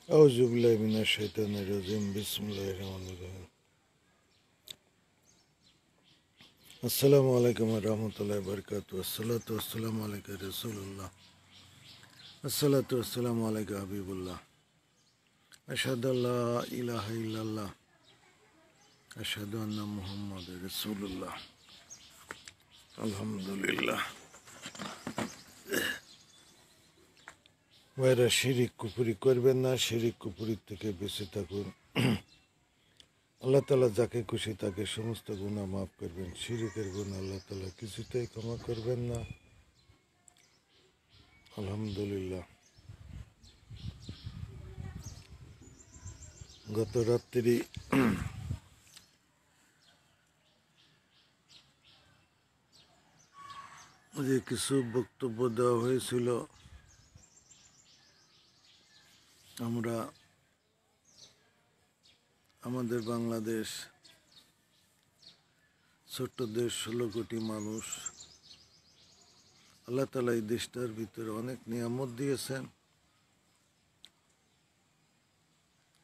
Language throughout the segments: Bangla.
আউযুবিল্লাহি মিনাশ শাইতানির রাজিম বিসমিল্লাহির রহমানির রহিম। আসসালামু আলাইকুম ওয়া রাহমাতুল্লাহি ওয়া বারাকাতুহু। আসসালাতু ওয়াসসালামু আলাইকা রাসূলুল্লাহ। আসসালাতু ওয়াসসালামু আলাইকা হাবিবুল্লাহ। আশহাদু আল্লা ইলাহা ইল্লাল্লাহ। আশহাদু আন্না মুহাম্মাদুর রাসূলুল্লাহ। আলহামদুলিল্লাহ। ভাইরা, শিরিক কুফরি করবেন না, শিরিক কুফরির থেকে বেঁচে থাকুন। আল্লাহ তাআলা যাকে খুশি তাকে সমস্ত গুনাহ মাফ করবেন। শিরিকের গুনাহ আল্লাহ তাআলা কিছুতেই ক্ষমা করবেন না। আলহামদুলিল্লাহ। গত রাত্রি যে কিছু বক্তব্য দেওয়া হয়েছিল, আমরা আমাদের বাংলাদেশ ছোট্ট দেশ, 16 কোটি মানুষ। আল্লাহ তাআলা এই দেশটার ভিতরে অনেক নিয়ামত দিয়েছেন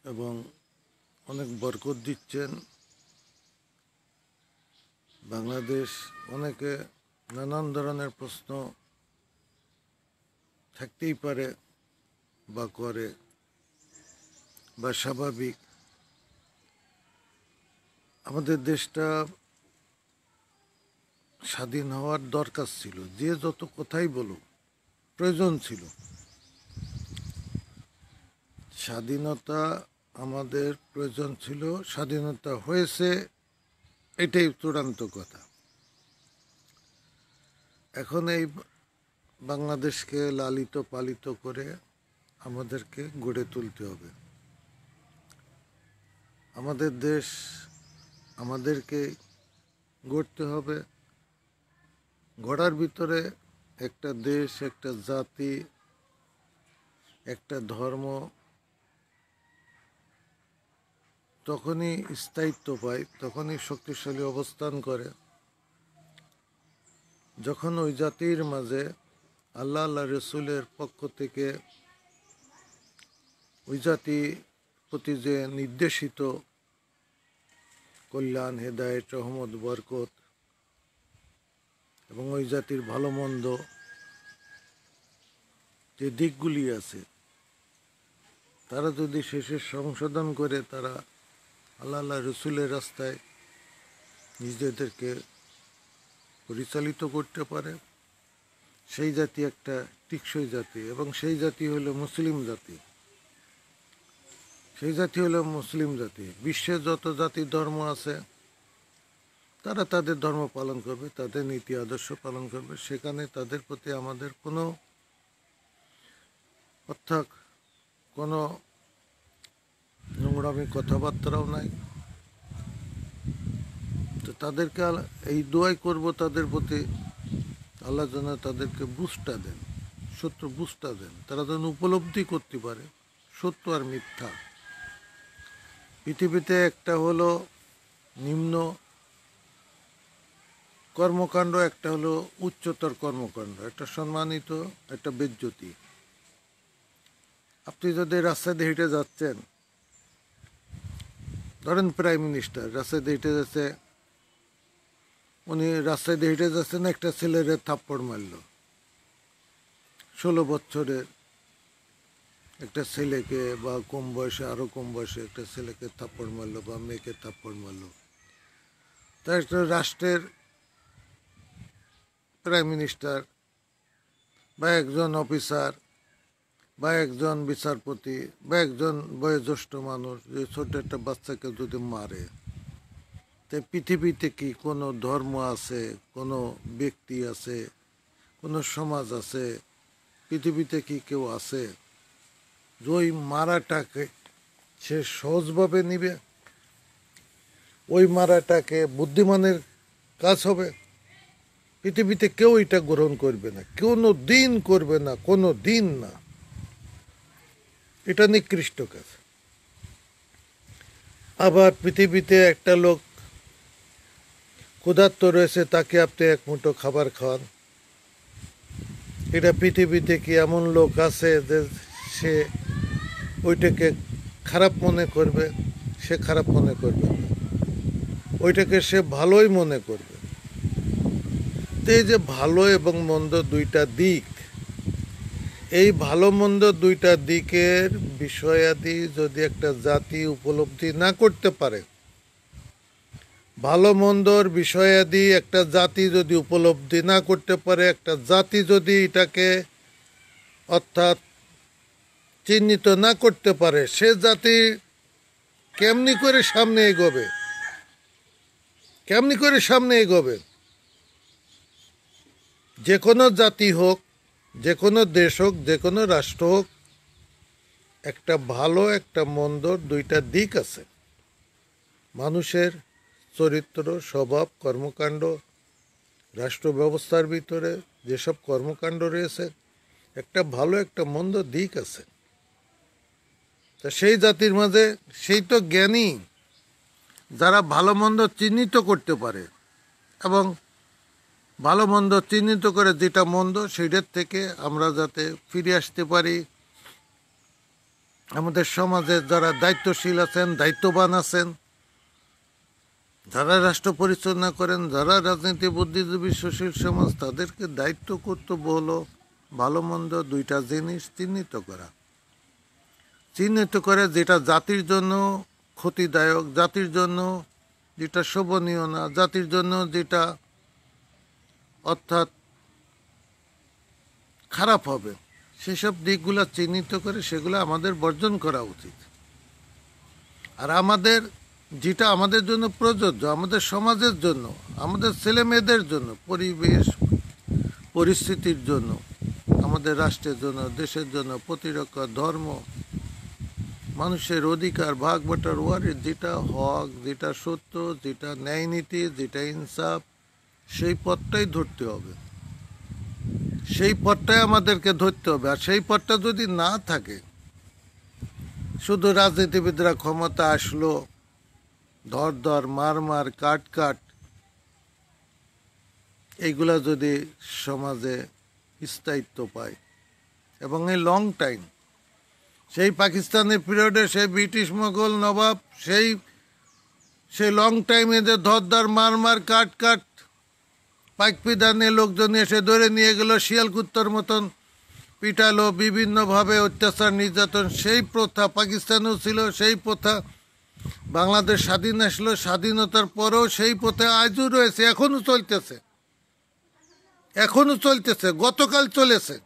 এবং অনেক বরকত দিচ্ছেন। বাংলাদেশ অনেকে নানান ধরনের প্রশ্ন থাকতেই পারে বা করে বা স্বাভাবিক। আমাদের দেশটা স্বাধীন হওয়ার দরকার ছিল, যে যত কথাই বলুক, প্রয়োজন ছিল। স্বাধীনতা আমাদের প্রয়োজন ছিল, স্বাধীনতা হয়েছে, এটাই চূড়ান্ত কথা। এখন এই বাংলাদেশকে লালিত পালিত করে আমাদেরকে গড়ে তুলতে হবে। আমাদের দেশ আমাদেরকে গড়তে হবে। গড়ার ভিতরে একটা দেশ, একটা জাতি, একটা ধর্ম তখনই স্থায়িত্ব পায়, তখনই শক্তিশালী অবস্থান করে, যখন ওই জাতির মাঝে আল্লাহ রসুলের পক্ষ থেকে ওই জাতি প্রতি যে নির্দেশিত কল্যাণ, হেদায়েত, রহমত, বরকত এবং ওই জাতির ভালো মন্দ যে দিকগুলি আছে, তারা যদি শেষে সংশোধন করে তারা আল্লাহ রসুলের রাস্তায় নিজেদেরকে পরিচালিত করতে পারে, সেই জাতি একটা টিকসই জাতি। এবং সেই জাতি হলো মুসলিম জাতি। সেই জাতি হলো মুসলিম জাতি। বিশ্বে যত জাতি ধর্ম আছে তারা তাদের ধর্ম পালন করবে, তাদের নীতি আদর্শ পালন করবে। সেখানে তাদের প্রতি আমাদের কোনো অর্থাৎ কোনো নোংরামি কথাবার্তাও নাই। তো তাদেরকে এই দোয়াই করব তাদের প্রতি, আল্লাহ যেন তাদেরকে বুঝটা দেন, সত্য বুঝটা দেন, তারা যেন উপলব্ধি করতে পারে সত্য আর মিথ্যা। পৃথিবীতে একটা হলো নিম্ন কর্মকাণ্ড, একটা হলো উচ্চতর কর্মকাণ্ড, একটা সম্মানিত, একটা বেজ্জতি। আপনি যদি রাস্তায় দিয়ে হেঁটে যাচ্ছেন, ধরেন প্রাইম মিনিস্টার রাস্তায় দিয়ে হেঁটে যাচ্ছে, উনি রাস্তায় দিয়ে হেঁটে যাচ্ছেন, একটা ছেলেরে থাপ্পড় মারল, 16 বছরের একটা ছেলেকে, বা কম বয়সে, আরো কম বয়সে একটা ছেলেকে থাপ্পড় মারলো বা মেয়েকে থাপ্পড় মারলো। তাই একটা রাষ্ট্রের প্রাইম মিনিস্টার বা একজন অফিসার বা একজন বিচারপতি বা একজন বয়োজ্যেষ্ঠ মানুষ যে ছোট একটা বাচ্চাকে যদি মারে, তাই পৃথিবীতে কি কোনো ধর্ম আছে, কোনো ব্যক্তি আছে, কোনো সমাজ আছে, পৃথিবীতে কি কেউ আছে যে ওই মারাটাকে সে সহজভাবে নিবে? ওই মারাটাকে বুদ্ধিমানের কাজ হবে? পৃথিবীতে কেউ এটা গ্রহণ করবে না, কোনো দিন করবে না, কোনো দিন না। এটা নিকৃষ্ট কাজ। আবার পৃথিবীতে একটা লোক ক্ষুধার্ত রয়েছে, তাকে আপনি এক মুঠো খাবার খাওয়ান, এটা পৃথিবীতে কি এমন লোক আছে যে সে ওইটাকে খারাপ মনে করবে, সে খারাপ মনে করবে না, ওইটাকে সে ভালোই মনে করবে। তো এই যে ভালো এবং মন্দ দুইটা দিক, এই ভালো মন্দ দুইটা দিকের বিষয়াদি যদি একটা জাতি উপলব্ধি না করতে পারে, ভালো মন্দর বিষয়াদি একটা জাতি যদি উপলব্ধি না করতে পারে, একটা জাতি যদি এটাকে অর্থাৎ চিহ্নিত না করতে পারে, সে জাতি কেমনি করে সামনে এগোবে, কেমনি করে সামনে এগোবে? যে কোনো জাতি হোক, যে কোনো দেশ হোক, যে কোনো রাষ্ট্র হোক, একটা ভালো একটা মন্দর দুইটা দিক আছে। মানুষের চরিত্র, স্বভাব, কর্মকাণ্ড, রাষ্ট্র ব্যবস্থার ভিতরে যেসব কর্মকাণ্ড রয়েছে, একটা ভালো একটা মন্দ দিক আছে। তা সেই জাতির মাঝে সেই তো জ্ঞানী যারা ভালো মন্দ চিহ্নিত করতে পারে, এবং ভালো মন্দ চিহ্নিত করে যেটা মন্দ সেটার থেকে আমরা যাতে ফিরে আসতে পারি। আমাদের সমাজে যারা দায়িত্বশীল আছেন, দায়িত্ববান আছেন, যারা রাষ্ট্র পরিচালনা করেন, যারা রাজনীতি বুদ্ধিজীবী সুশীল সমাজ, তাদেরকে দায়িত্ব কর্তব্য হলো ভালো মন্দ দুইটা জিনিস চিহ্নিত করা। চিহ্নিত করে যেটা জাতির জন্য ক্ষতিদায়ক, জাতির জন্য যেটা শোভনীয় না, জাতির জন্য যেটা অর্থাৎ খারাপ হবে, সেসব দিকগুলো চিহ্নিত করে সেগুলো আমাদের বর্জন করা উচিত। আর আমাদের যেটা আমাদের জন্য প্রযোজ্য, আমাদের সমাজের জন্য, আমাদের ছেলে মেয়েদের জন্য, পরিবেশ পরিস্থিতির জন্য, আমাদের রাষ্ট্রের জন্য, দেশের জন্য, প্রতিরক্ষা, ধর্ম, মানুষের অধিকার, ভাগ বাটার ওয়ারিশ, যেটা হক, যেটা সত্য, যেটা ন্যায় নীতি, যেটা ইনসাফ, সেই পথটাই ধরতে হবে, সেই পথটাই আমাদেরকে ধরতে হবে। আর সেই পথটা যদি না থাকে, শুধু রাজনীতিবিদরা ক্ষমতা আসলো, ধর ধর, মার মার, কাট কাট, এইগুলা যদি সমাজে স্থায়িত্ব পায়, এবং এই লং টাইম, সেই পাকিস্তানের পিরিয়ডে সেই ব্রিটিশ মোগল নবাব সেই লং টাইমে যে ধর ধর, মার মার, কাট কাট, পাইকপিদানে লোকজন এসে ধরে নিয়ে গেল, শিয়াল কুত্তর মতন পিটালো, বিভিন্নভাবে অত্যাচার নির্যাতন, সেই প্রথা পাকিস্তানেও ছিল, সেই প্রথা বাংলাদেশ স্বাধীন আসলো, স্বাধীনতার পরেও সেই প্রথা আজও রয়েছে, এখনো চলতেছে, এখনো চলতেছে, গতকাল চলেছে,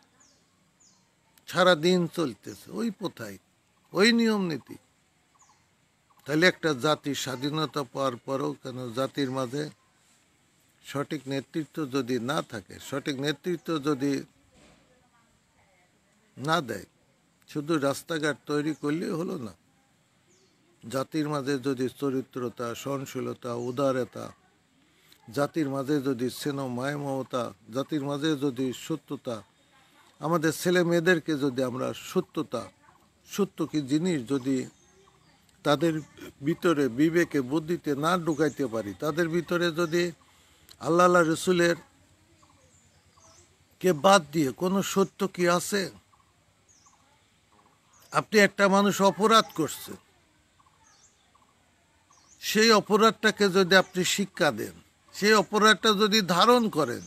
সারাদিন চলতেছে ওই প্রথাই, ওই নিয়ম নীতি। তাহলে একটা জাতির স্বাধীনতা পাওয়ার পরেও কেন জাতির মাঝে সঠিক নেতৃত্ব যদি না থাকে, সঠিক নেতৃত্ব যদি না দেয়, শুধু রাস্তাঘাট তৈরি করলেই হলো না। জাতির মাঝে যদি চরিত্রতা, সহনশীলতা, উদারতা, জাতির মাঝে যদি স্নেহ, মায়া, মমতা, জাতির মাঝে যদি সত্যতা, আমাদের ছেলে মেয়েদেরকে যদি আমরা সত্য কি জিনিস যদি তাদের ভিতরে বিবেকে বুদ্ধিতে না ঢুকাইতে পারি, তাদের ভিতরে যদি আল্লাহ রসুলের কে বাদ দিয়ে কোনো সত্য কি আছে? আপনি একটা মানুষ অপরাধ করছে, সেই অপরাধটাকে যদি আপনি শিক্ষা দেন, সেই অপরাধটা যদি ধারণ করেন,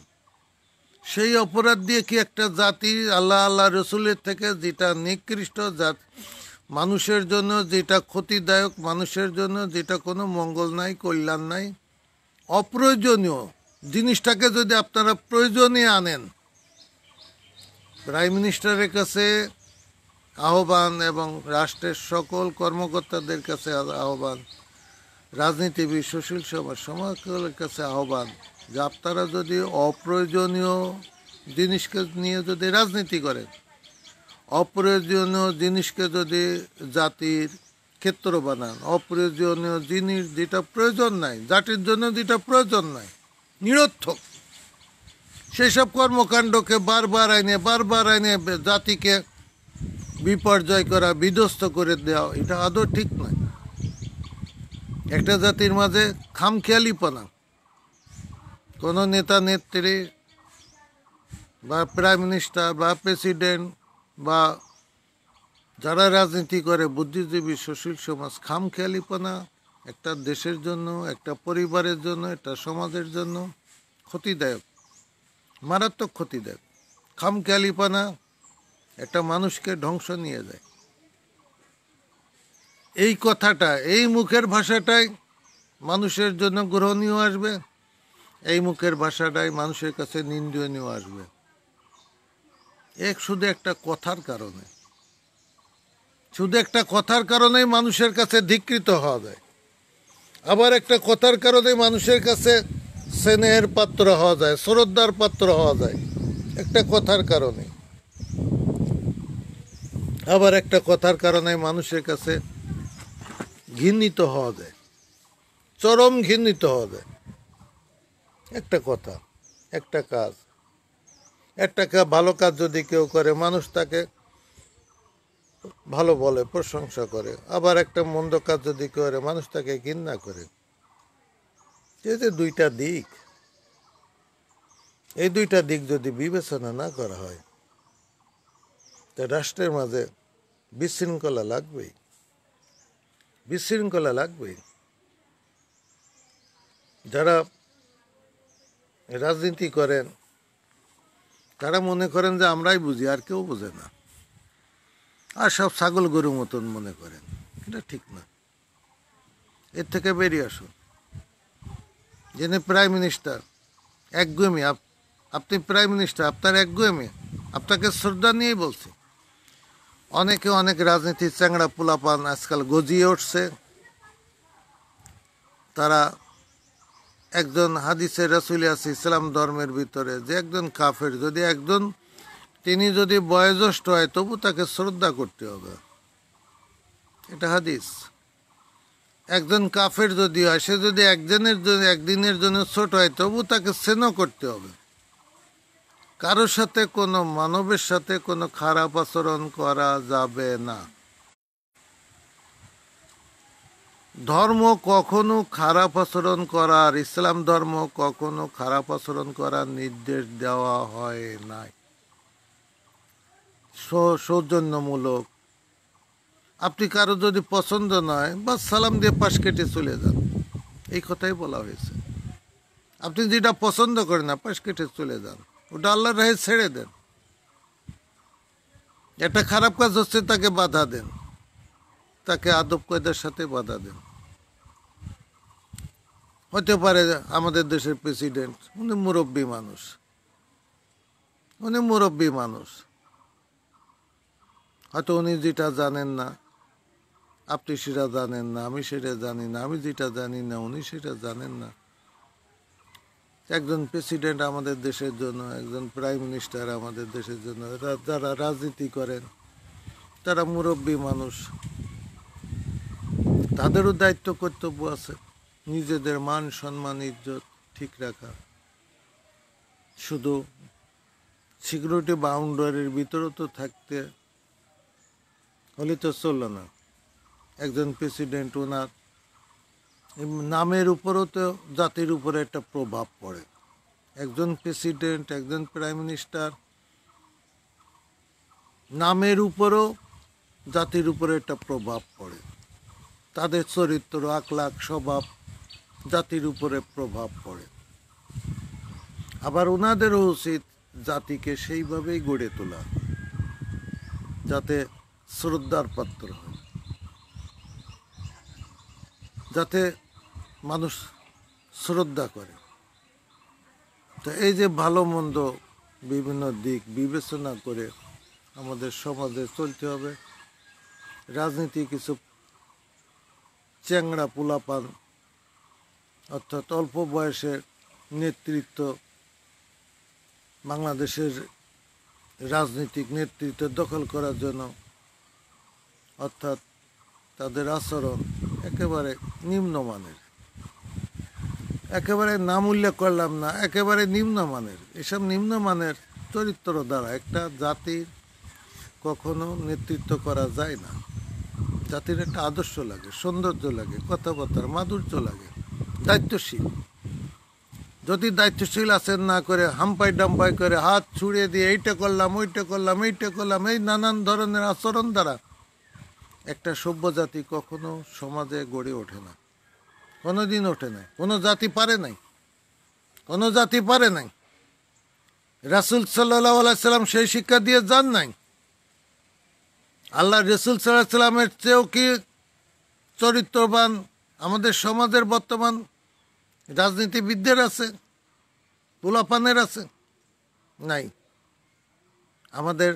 সেই অপরাধ দিয়ে কি একটা জাতি আল্লাহ রসুলের থেকে যেটা নিকৃষ্ট মানুষের জন্য যেটা ক্ষতিদায়ক, মানুষের জন্য যেটা কোনো মঙ্গল নাই, কল্যাণ নাই, অপ্রয়োজনীয় জিনিসটাকে যদি আপনারা প্রয়োজনে আনেন, প্রাইম মিনিস্টারের কাছে আহ্বান এবং রাষ্ট্রের সকল কর্মকর্তাদের কাছে আহ্বান, রাজনীতিবিদ, সুশীল সমাজের কাছে আহ্বান, যে আপনারা যদি অপ্রয়োজনীয় জিনিসকে নিয়ে যদি রাজনীতি করেন, অপ্রয়োজনীয় জিনিসকে যদি জাতির ক্ষেত্র বানান, অপ্রয়োজনীয় জিনিস যেটা প্রয়োজন নাই, জাতির জন্য যেটা প্রয়োজন নাই, নিরর্থক সেসব কর্মকাণ্ডকে বারবার আইনে জাতিকে বিপর্যয় করা, বিধ্বস্ত করে দেওয়া, এটা আদৌ ঠিক নয়। একটা জাতির মাঝে খামখেয়ালিপনা, কোনো নেতা নেত্রী বা প্রাইম মিনিস্টার বা প্রেসিডেন্ট বা যারা রাজনীতি করে বুদ্ধিজীবী সুশীল সমাজ খামখেয়ালিপনা একটা দেশের জন্য, একটা পরিবারের জন্য, একটা সমাজের জন্য ক্ষতিদায়ক, মারাত্মক ক্ষতিদায়ক। খামখেয়ালিপনা একটা মানুষকে ধ্বংস নিয়ে যায়। এই কথাটা, এই মুখের ভাষাটাই মানুষের জন্য গ্রহণীয় আসবে, এই মুখের ভাষাটাই মানুষের কাছে নিন্দনীয় আসবে। শুধু একটা কথার কারণে, শুধু একটা কথার কারণেই মানুষের কাছে ধিক্কৃত হওয়া যায়। আবার একটা কথার কারণে মানুষের কাছে স্নেহের পাত্র হওয়া যায়, শ্রদ্ধার পাত্র হওয়া যায় একটা কথার কারণে। আবার একটা কথার কারণে মানুষের কাছে ঘৃণিত হওয়া যায়, চরম ঘৃণিত হওয়া যায়। একটা কথা, একটা কাজ, একটা ভালো কাজ যদি কেউ করে মানুষ তাকে ভালো বলে, প্রশংসা করে। আবার একটা মন্দ কাজ যদি করে মানুষ তাকে ঘৃণা করে। এই যে দুইটা দিক, এই দুইটা দিক যদি বিবেচনা না করা হয় তা রাষ্ট্রের মাঝে বিশৃঙ্খলা লাগবেই, বিশৃঙ্খলা লাগবেই। যারা রাজনীতি করেন তারা মনে করেন যে আমরাই বুঝি, আর কেউ বোঝে না, আর সব ছাগল গরু মতন মনে করেন। এটা ঠিক না। এর থেকে বেরিয়ে আসুন। যিনি প্রাইম মিনিস্টার, একগুয়েমি, আপনি প্রাইম মিনিস্টার, আপনার একগুয়েমি, আপনাকে শ্রদ্ধা নিয়েই বলছি। অনেকে অনেক রাজনীতির চ্যাংড়া পোলাপান আজকাল গজিয়ে উঠছে। তারা একজন হাদিসে রাসূল আছে ইসলাম ধর্মের ভিতরে যে একজন কাফের যদি তিনি যদি বয়োজ্যেষ্ঠ হয় তবু তাকে শ্রদ্ধা করতে হবে, এটা হাদিস। একজন কাফের যদি হয়, সে যদি একদিনের জন্য ছোট হয় তবু তাকে স্নেহ করতে হবে। কারোর সাথে কোনো মানবের সাথে কোনো খারাপ আচরণ করা যাবে না। ধর্ম কখনো খারাপ আচরণ করার, ইসলাম ধর্ম কখনো খারাপ আচরণ করার নির্দেশ দেওয়া হয় নাই। সৌজন্যমূলক, আপনি কারো যদি পছন্দ নয় বাস সালাম দিয়ে পাশ কেটে চলে যান, এই কথাই বলা হয়েছে। আপনি যেটা পছন্দ করেন না পাশ কেটে চলে যান, ওটা আল্লাহর রাহে ছেড়ে দেন। একটা খারাপ কাজ হচ্ছে তাকে বাধা দেন, তাকে আদব কায়দার সাথে বাধা দেন। হতে পারে আমাদের দেশের প্রেসিডেন্ট, উনি মুরব্বী মানুষ, উনি মুরব্বী মানুষ, হয়তো উনি যেটা জানেন না আপনি সেটা জানেন না, আমি সেটা জানি না, আমি যেটা জানি না উনি সেটা জানেন না। একজন প্রেসিডেন্ট আমাদের দেশের জন্য, একজন প্রাইম মিনিস্টার আমাদের দেশের জন্য, যারা রাজনীতি করেন তারা মুরব্বী মানুষ, তাদেরও দায়িত্ব কর্তব্য আছে নিজেদের মান সম্মান ইজ্জত ঠিক রাখা। শুধু সিকিউরিটি বাউন্ডারির ভিতরেও তো থাকতে হলে তো চললো না। একজন প্রেসিডেন্ট, ওনার নামের উপরও তো জাতির উপরে একটা প্রভাব পড়ে। একজন প্রেসিডেন্ট, একজন প্রাইম মিনিস্টার নামের উপরও জাতির উপরে একটা প্রভাব পড়ে। তাদের চরিত্র, আখলাক, স্বভাব জাতির উপরে প্রভাব পড়ে। আবার ওনাদেরও উচিত জাতিকে সেইভাবেই গড়ে তোলা যাতে শ্রদ্ধার পাত্র হয়, যাতে মানুষ শ্রদ্ধা করে। তো এই যে ভালো মন্দ বিভিন্ন দিক বিবেচনা করে আমাদের সমাজে চলতে হবে। রাজনীতি কিছু চ্যাংড়া পোলাপান, অর্থাৎ অল্প বয়সের নেতৃত্ব, বাংলাদেশের রাজনৈতিক নেতৃত্ব দখল করার জন্য, অর্থাৎ তাদের আচরণ একেবারে নিম্নমানের, একেবারে নাম উল্লেখ করলাম না, একেবারে নিম্নমানের। এসব নিম্নমানের চরিত্র দ্বারা একটা জাতির কখনো নেতৃত্ব করা যায় না। জাতির একটা আদর্শ লাগে, সৌন্দর্য লাগে, কথাবার্তার মাধুর্য লাগে, দায়িত্বশীল। যদি দায়িত্বশীল আছেন না করে হাম্পাই ডাম্পাই করে হাত ছুড়ে দিয়ে এইটা করলাম, ওইটা করলাম, এইটা করলাম, এই নানান ধরনের আচরণ দ্বারা একটা সভ্য জাতি কখনো সমাজে গড়ে ওঠে না, কোনোদিন ওঠে না। কোনো জাতি পারে নাই, কোনো জাতি পারে নাই। রাসূল সাল্লাল্লাহু আলাইহি সাল্লাম সেই শিক্ষা দিয়ে যান নাই। আল্লাহ রসুল সাল্লাল্লাহু আলাইহি সাল্লামের চেয়েও কি চরিত্রবান আমাদের সমাজের বর্তমান রাজনীতিবিদদের আছে, পোলাপানের আছে? নাই। আমাদের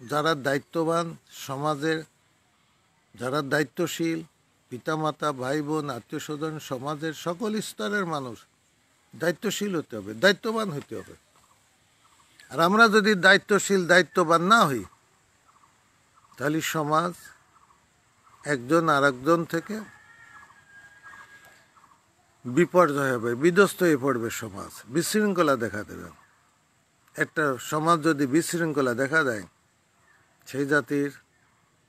যারা দায়িত্ববান, সমাজের যারা দায়িত্বশীল, পিতামাতা, ভাই বোন, আত্মীয় স্বজন, সমাজের সকল স্তরের মানুষ দায়িত্বশীল হতে হবে, দায়িত্ববান হতে হবে। আর আমরা যদি দায়িত্বশীল, দায়িত্ববান না হই, তাহলে সমাজ একজন আরেকজন থেকে বিপর্যয় হবে, বিধ্বস্ত হয়ে পড়বে। সমাজ বিশৃঙ্খলা দেখা দেবে। একটা সমাজ যদি বিশৃঙ্খলা দেখা দেয়, সেই জাতির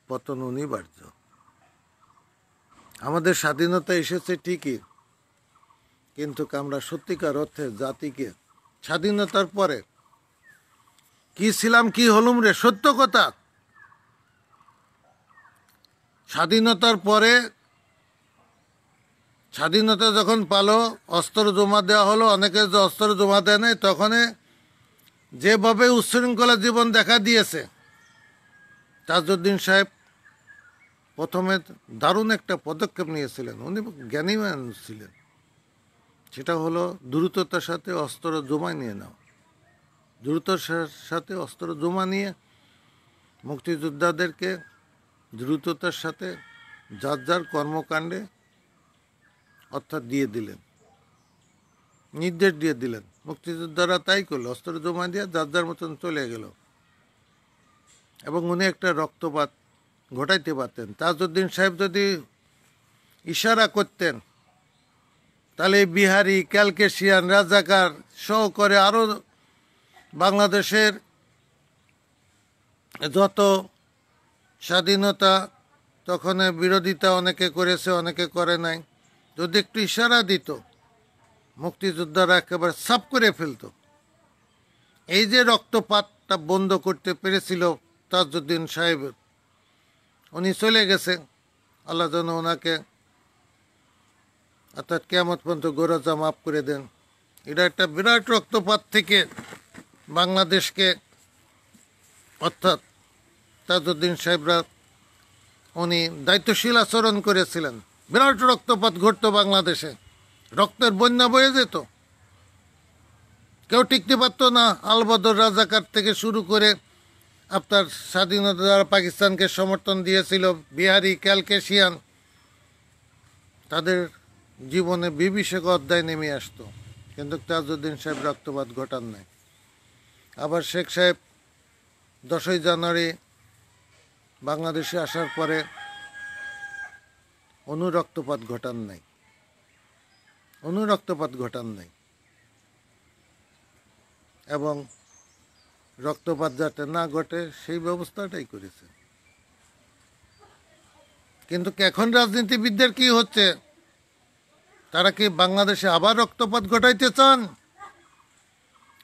পতন অনিবার্য। আমাদের স্বাধীনতা এসেছে ঠিকই, কিন্তু আমরা সত্যিকার অর্থে জাতিকে স্বাধীনতার পরে কি ছিলাম, কি হলুম রে, সত্য কথা। স্বাধীনতার পরে, স্বাধীনতা যখন পালো, অস্ত্র জমা দেওয়া হলো। অনেকে যে অস্ত্র জমা দেয় নাই, তখন যেভাবে উচ্ছৃঙ্খলা জীবন দেখা দিয়েছে, তাজউদ্দিন সাহেব প্রথমে দারুণ একটা পদক্ষেপ নিয়েছিলেন। উনি জ্ঞানী মানুষ ছিলেন। সেটা হলো দ্রুততার সাথে অস্ত্র জমা নিয়ে নাও। দ্রুততার সাথে অস্ত্র জমা নিয়ে মুক্তিযোদ্ধাদেরকে দ্রুততার সাথে যার যার কর্মকাণ্ডে অর্থাৎ দিয়ে দিলেন, নির্দেশ দিয়ে দিলেন। মুক্তিযোদ্ধারা তাই করলো, অস্ত্র জমা দিয়ে যার যার মতন চলে গেল। এবং উনি একটা রক্তপাত ঘটাইতে পারতেন। তাজউদ্দিন সাহেব যদি ইশারা করতেন, তাহলে বিহারি, ক্যালকেশিয়ান, রাজাকার সহ করে আরও বাংলাদেশের যত স্বাধীনতা, তখন বিরোধিতা অনেকে করেছে, অনেকে করে নাই, যদি একটু ইশারা দিত, মুক্তিযোদ্ধারা একেবারে সাফ করে ফেলত। এই যে রক্তপাতটা বন্ধ করতে পেরেছিল তাজউদ্দিন সাহেব, উনি চলে গেছে, আল্লাহ যেন ওনাকে অর্থাৎ কিয়ামত পর্যন্ত গোরাজা মাফ করে দেন। এটা একটা বিরাট রক্তপাত থেকে বাংলাদেশকে, অর্থাৎ তাজউদ্দিন সাহেবরা উনি দায়িত্বশীল আচরণ করেছিলেন। বিরাট রক্তপাত ঘটতো বাংলাদেশে, রক্তের বন্যা বয়ে যেত, কেউ টিকতে পারতো না। আলবদর রাজাকার থেকে শুরু করে আপনার স্বাধীনতা যারা পাকিস্তানকে সমর্থন দিয়েছিল, বিহারি, ক্যালকেশিয়ান, তাদের জীবনে বিভীষিক অধ্যায় নেমে আসতো। কিন্তু তাজউদ্দিন সাহেব রক্তপাত ঘটান নাই। আবার শেখ সাহেব 10ই জানুয়ারি বাংলাদেশে আসার পরে রক্তপাত ঘটান নাই, রক্তপাত ঘটান নাই। এবং রক্তপাত যাতে না ঘটে সেই ব্যবস্থাটাই করেছে। কিন্তু এখন রাজনীতিবিদদের কি হচ্ছে, তারা কি বাংলাদেশে আবার রক্তপাত ঘটাইতে চান?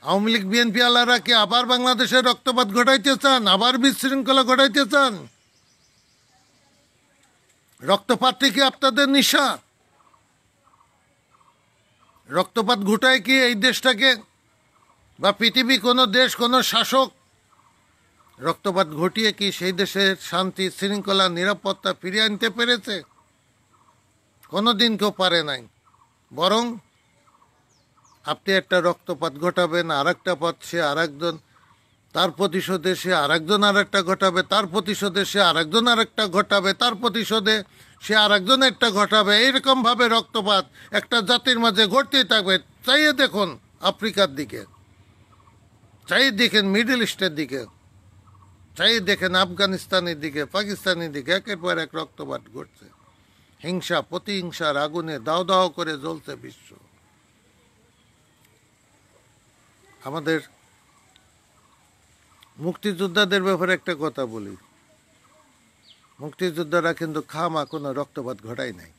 আওয়ামী লীগ, বিএনপি আলারা কি আবার বাংলাদেশে রক্তপাত ঘটাইতে চান, আবার বিশৃঙ্খলা ঘটাইতে চান? রক্তপাতটি কি আপনাদের নেশা? রক্তপাত ঘটায় কি এই দেশটাকে বা পৃথিবী কোনো দেশ, কোনো শাসক রক্তপাত ঘটিয়ে কি সেই দেশের শান্তি, শৃঙ্খলা, নিরাপত্তা ফিরিয়ে আনতে পেরেছে? কোনোদিন কেউ পারে নাই। বরং আপনি একটা রক্তপাত ঘটাবেন, আর একটা পথ সে আর একজন, তার প্রতিশোধে সে আর একজন আর একটা ঘটাবে, তার প্রতিশোধে সে আর একজন আর একটা ঘটাবে, তার প্রতিশোধে সে আর একজন একটা ঘটাবে। এইরকমভাবে রক্তপাত একটা জাতির মাঝে ঘটতেই থাকবে। চাইয়ে দেখুন আফ্রিকার দিকে, চাই দেখেন মিডল ইস্টের দিকে, চাই দেখেন আফগানিস্তানের দিকে, পাকিস্তানের দিকে, একের পর এক রক্তপাত ঘটছে। হিংসা, প্রতিহিংসার আগুনে দাও দাও করে জ্বলছে বিশ্ব। আমাদের মুক্তিযোদ্ধাদের ব্যাপারে একটা কথা বলি, মুক্তিযোদ্ধারা কিন্তু খামা কোনো রক্তপাত ঘটায় নাই।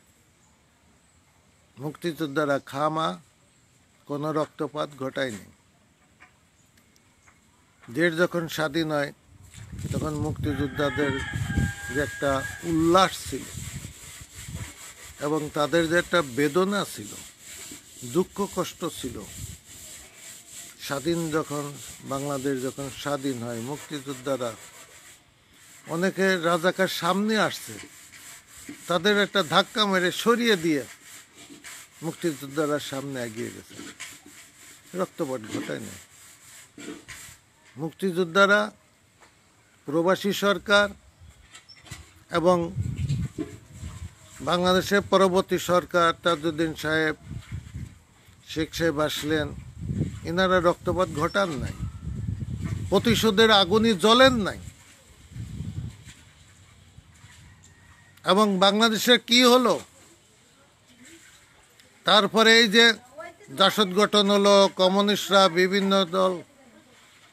মুক্তিযোদ্ধারা খামা কোনো রক্তপাত ঘটায় নাই। দেশ যখন স্বাধীন হয়, তখন মুক্তিযোদ্ধাদের যে একটা উল্লাস ছিল এবং তাদের যে একটা বেদনা ছিল, দুঃখ কষ্ট ছিল। বাংলাদেশ যখন স্বাধীন হয়, মুক্তিযোদ্ধারা অনেকে রাজাকার সামনে আসছে, তাদের একটা ধাক্কা মেরে সরিয়ে দিয়ে মুক্তিযোদ্ধারা সামনে এগিয়ে গেছে, রক্তপাত ঘটায় না। মুক্তিযোদ্ধারা, প্রবাসী সরকার এবং বাংলাদেশের পরবর্তী সরকার, তাজউদ্দিন সাহেব, শেখ সাহেব আসলেন, এনারা রক্তপাত ঘটান নাই, প্রতিশোধের আগুনই জ্বলেন নাই। এবং বাংলাদেশের কি হলো, তারপরে এই যে জাসদ গঠন হলো, কমিউনিস্টরা, বিভিন্ন দল